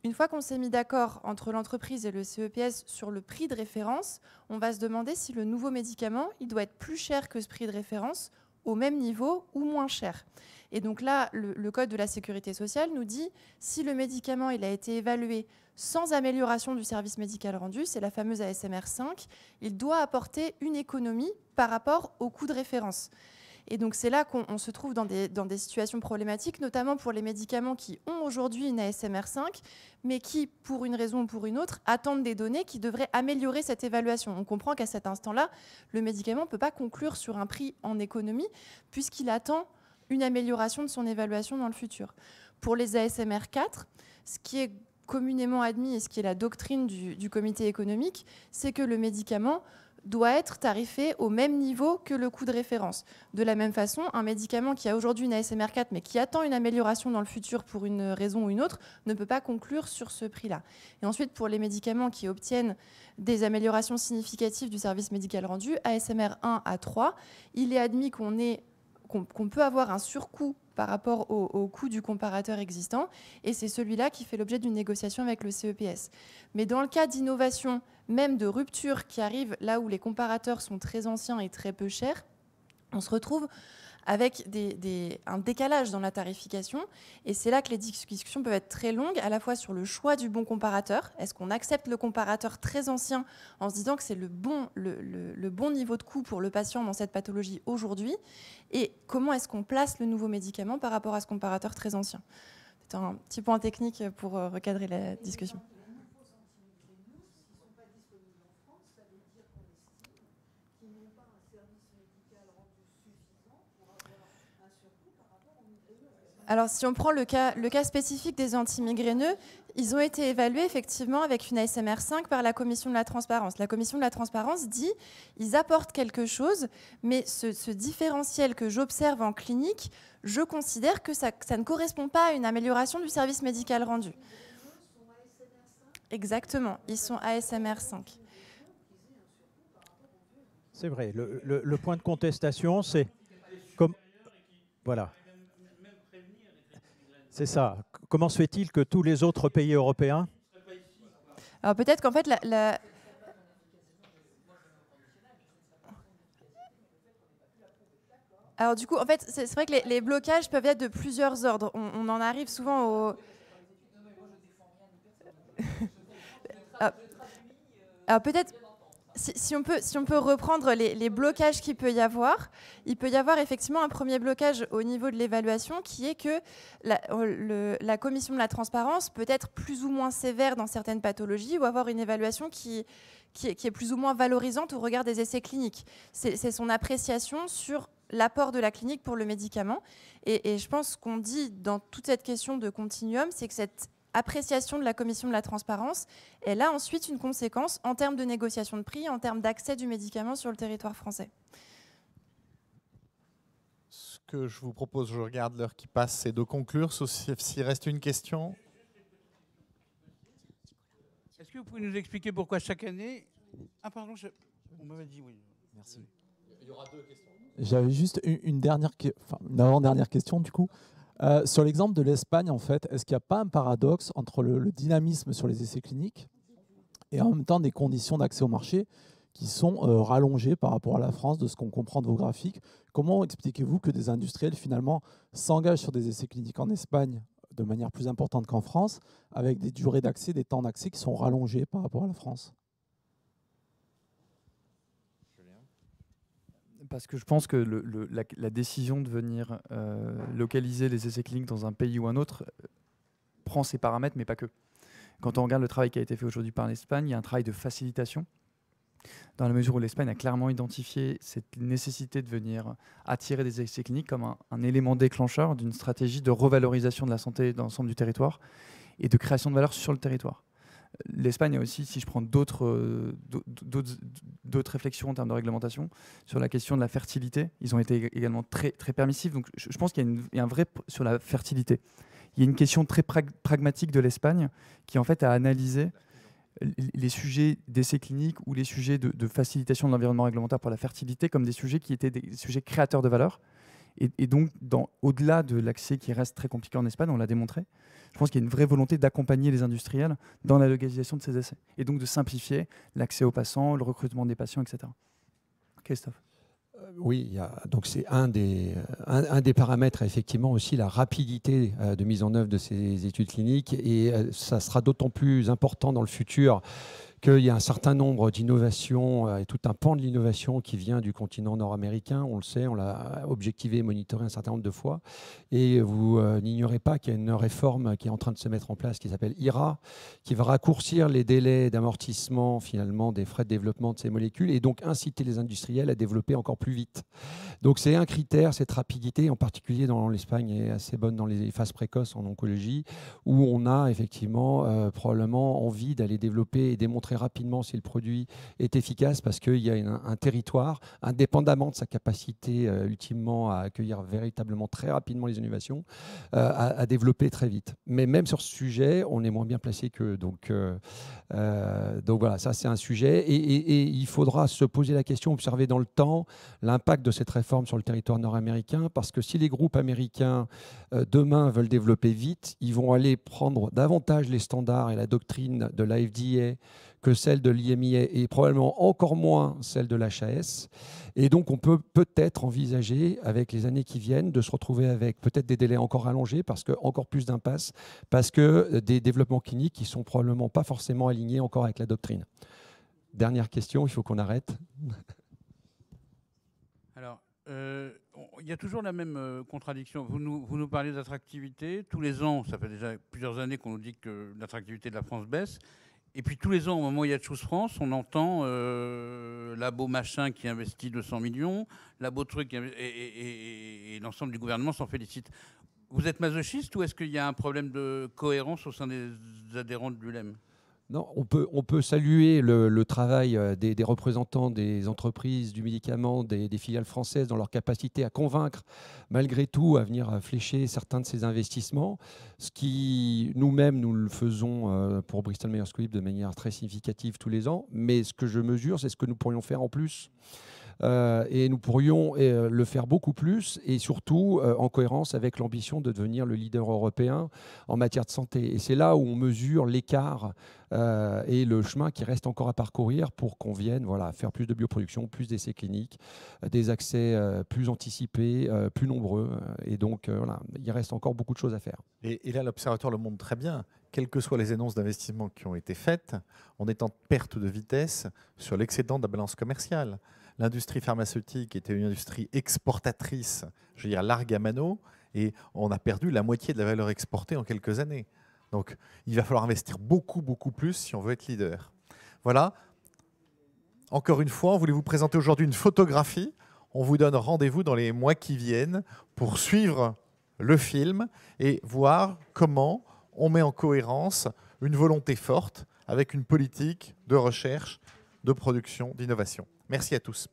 Une fois qu'on s'est mis d'accord entre l'entreprise et le CEPS sur le prix de référence, on va se demander si le nouveau médicament il doit être plus cher que ce prix de référence, au même niveau ou moins cher. Et donc là, le Code de la sécurité sociale nous dit si le médicament il a été évalué sans amélioration du service médical rendu, c'est la fameuse ASMR 5, il doit apporter une économie par rapport au coût de référence. Et donc c'est là qu'on se trouve dans des situations problématiques, notamment pour les médicaments qui ont aujourd'hui une ASMR 5, mais qui, pour une raison ou pour une autre, attendent des données qui devraient améliorer cette évaluation. On comprend qu'à cet instant-là, le médicament ne peut pas conclure sur un prix en économie, puisqu'il attend une amélioration de son évaluation dans le futur. Pour les ASMR 4, ce qui est communément admis et ce qui est la doctrine du comité économique, c'est que le médicament doit être tarifé au même niveau que le coût de référence. De la même façon, un médicament qui a aujourd'hui une ASMR 4 mais qui attend une amélioration dans le futur pour une raison ou une autre ne peut pas conclure sur ce prix-là. Et ensuite, pour les médicaments qui obtiennent des améliorations significatives du service médical rendu, ASMR 1 à 3, il est admis qu'on peut avoir un surcoût par rapport au coût du comparateur existant, et c'est celui-là qui fait l'objet d'une négociation avec le CEPS. Mais dans le cas d'innovation, même de rupture qui arrive là où les comparateurs sont très anciens et très peu chers, on se retrouve avec un décalage dans la tarification, et c'est là que les discussions peuvent être très longues, à la fois sur le choix du bon comparateur. Est-ce qu'on accepte le comparateur très ancien en se disant que c'est le bon niveau de coût pour le patient dans cette pathologie aujourd'hui, et comment est-ce qu'on place le nouveau médicament par rapport à ce comparateur très ancien? C'est un petit point technique pour recadrer la discussion. Alors, si on prend le cas spécifique des antimigraineux, ils ont été évalués effectivement avec une ASMR 5 par la Commission de la transparence. La Commission de la transparence dit ils apportent quelque chose, mais ce différentiel que j'observe en clinique, je considère que ça ne correspond pas à une amélioration du service médical rendu. Exactement, ils sont ASMR 5. C'est vrai, le point de contestation, c'est comme... Voilà. C'est ça. Comment se fait-il que tous les autres pays européens... Alors peut-être qu'en fait, Alors du coup, en fait, c'est vrai que les blocages peuvent être de plusieurs ordres. On en arrive souvent au... Alors peut-être... Si on peut reprendre les blocages qu'il peut y avoir, il peut y avoir effectivement un premier blocage au niveau de l'évaluation qui est que la commission de la transparence peut être plus ou moins sévère dans certaines pathologies ou avoir une évaluation qui est plus ou moins valorisante au regard des essais cliniques. C'est son appréciation sur l'apport de la clinique pour le médicament. Et je pense qu'on dit dans toute cette question de continuum, c'est que cette appréciation de la commission de la transparence, elle a ensuite une conséquence en termes de négociation de prix, en termes d'accès du médicament sur le territoire français. Ce que je vous propose, je regarde l'heure qui passe, c'est de conclure, sauf s'il reste une question. Est-ce que vous pouvez nous expliquer pourquoi chaque année... Ah pardon, on m'avait dit oui. Merci. Il y aura 2 questions. J'avais juste une avant-dernière question du coup. Sur l'exemple de l'Espagne, en fait, est-ce qu'il n'y a pas un paradoxe entre le dynamisme sur les essais cliniques et en même temps des conditions d'accès au marché qui sont rallongées par rapport à la France, de ce qu'on comprend de vos graphiques? Comment expliquez-vous que des industriels, finalement, s'engagent sur des essais cliniques en Espagne de manière plus importante qu'en France, avec des durées d'accès, des temps d'accès qui sont rallongés par rapport à la France? Parce que je pense que la décision de venir localiser les essais cliniques dans un pays ou un autre prend ses paramètres, mais pas que. Quand on regarde le travail qui a été fait aujourd'hui par l'Espagne, il y a un travail de facilitation, dans la mesure où l'Espagne a clairement identifié cette nécessité de venir attirer des essais cliniques comme un élément déclencheur d'une stratégie de revalorisation de la santé dans l'ensemble du territoire et de création de valeur sur le territoire. L'Espagne a aussi, si je prends d'autres réflexions en termes de réglementation, sur la question de la fertilité, ils ont été également très, très permissifs. Donc je pense qu'il y a un vrai sur la fertilité. Il y a une question très pragmatique de l'Espagne qui en fait a analysé les sujets d'essais cliniques ou les sujets de facilitation de l'environnement réglementaire pour la fertilité comme des sujets qui étaient des sujets créateurs de valeur. Et donc, au-delà de l'accès qui reste très compliqué en Espagne, on l'a démontré, je pense qu'il y a une vraie volonté d'accompagner les industriels dans la localisation de ces essais. Et donc de simplifier l'accès aux patients, le recrutement des patients, etc. Christophe. Oui, donc c'est un des paramètres, effectivement, aussi la rapidité de mise en œuvre de ces études cliniques. Et ça sera d'autant plus important dans le futur qu'il y a un certain nombre d'innovations et tout un pan de l'innovation qui vient du continent nord-américain. On le sait, on l'a objectivé et monitoré un certain nombre de fois. Et vous n'ignorez pas qu'il y a une réforme qui est en train de se mettre en place qui s'appelle IRA, qui va raccourcir les délais d'amortissement finalement des frais de développement de ces molécules et donc inciter les industriels à développer encore plus vite. Donc c'est un critère, cette rapidité, en particulier dans l'Espagne est assez bonne dans les phases précoces en oncologie, où on a effectivement probablement envie d'aller développer et démontrer rapidement si le produit est efficace parce qu'il y a un territoire, indépendamment de sa capacité ultimement à accueillir véritablement très rapidement les innovations, à développer très vite. Mais même sur ce sujet, on est moins bien placé qu'eux. Donc voilà, ça c'est un sujet. Et il faudra se poser la question, observer dans le temps l'impact de cette réforme sur le territoire nord-américain, parce que si les groupes américains demain veulent développer vite, ils vont aller prendre davantage les standards et la doctrine de la FDA que celle de l'IMIA et probablement encore moins celle de l'HAS. Et donc on peut peut-être envisager, avec les années qui viennent, de se retrouver avec peut-être des délais encore allongés, parce que encore plus d'impasses, parce que des développements cliniques qui ne sont probablement pas forcément alignés encore avec la doctrine. Dernière question, il faut qu'on arrête. Alors, il y a toujours la même contradiction. Vous nous parlez d'attractivité. Tous les ans, ça fait déjà plusieurs années qu'on nous dit que l'attractivité de la France baisse. Et puis tous les ans, au moment où il y a Choose France, on entend Labo Machin qui investit 200 millions, Labo Truc et l'ensemble du gouvernement s'en félicite. Vous êtes masochiste ou est-ce qu'il y a un problème de cohérence au sein des adhérents de l'ULEM ? Non, on peut saluer le travail des représentants des entreprises du médicament, des filiales françaises dans leur capacité à convaincre, malgré tout, à venir flécher certains de ces investissements. Ce qui, nous-mêmes, nous le faisons pour Bristol Myers Squibb de manière très significative tous les ans. Mais ce que je mesure, c'est ce que nous pourrions faire en plus. Et nous pourrions le faire beaucoup plus et surtout en cohérence avec l'ambition de devenir le leader européen en matière de santé. Et c'est là où on mesure l'écart et le chemin qui reste encore à parcourir pour qu'on vienne faire plus de bioproduction, plus d'essais cliniques, des accès plus anticipés, plus nombreux. Et donc, il reste encore beaucoup de choses à faire. Et là, l'Observatoire le montre très bien. Quelles que soient les annonces d'investissement qui ont été faites, on est en perte de vitesse sur l'excédent de la balance commerciale. L'industrie pharmaceutique était une industrie exportatrice, je veux dire largue à mano, et on a perdu la moitié de la valeur exportée en quelques années. Donc il va falloir investir beaucoup, beaucoup plus si on veut être leader. Voilà. Encore une fois, on voulait vous présenter aujourd'hui une photographie. On vous donne rendez-vous dans les mois qui viennent pour suivre le film et voir comment on met en cohérence une volonté forte avec une politique de recherche, de production, d'innovation. Merci à tous.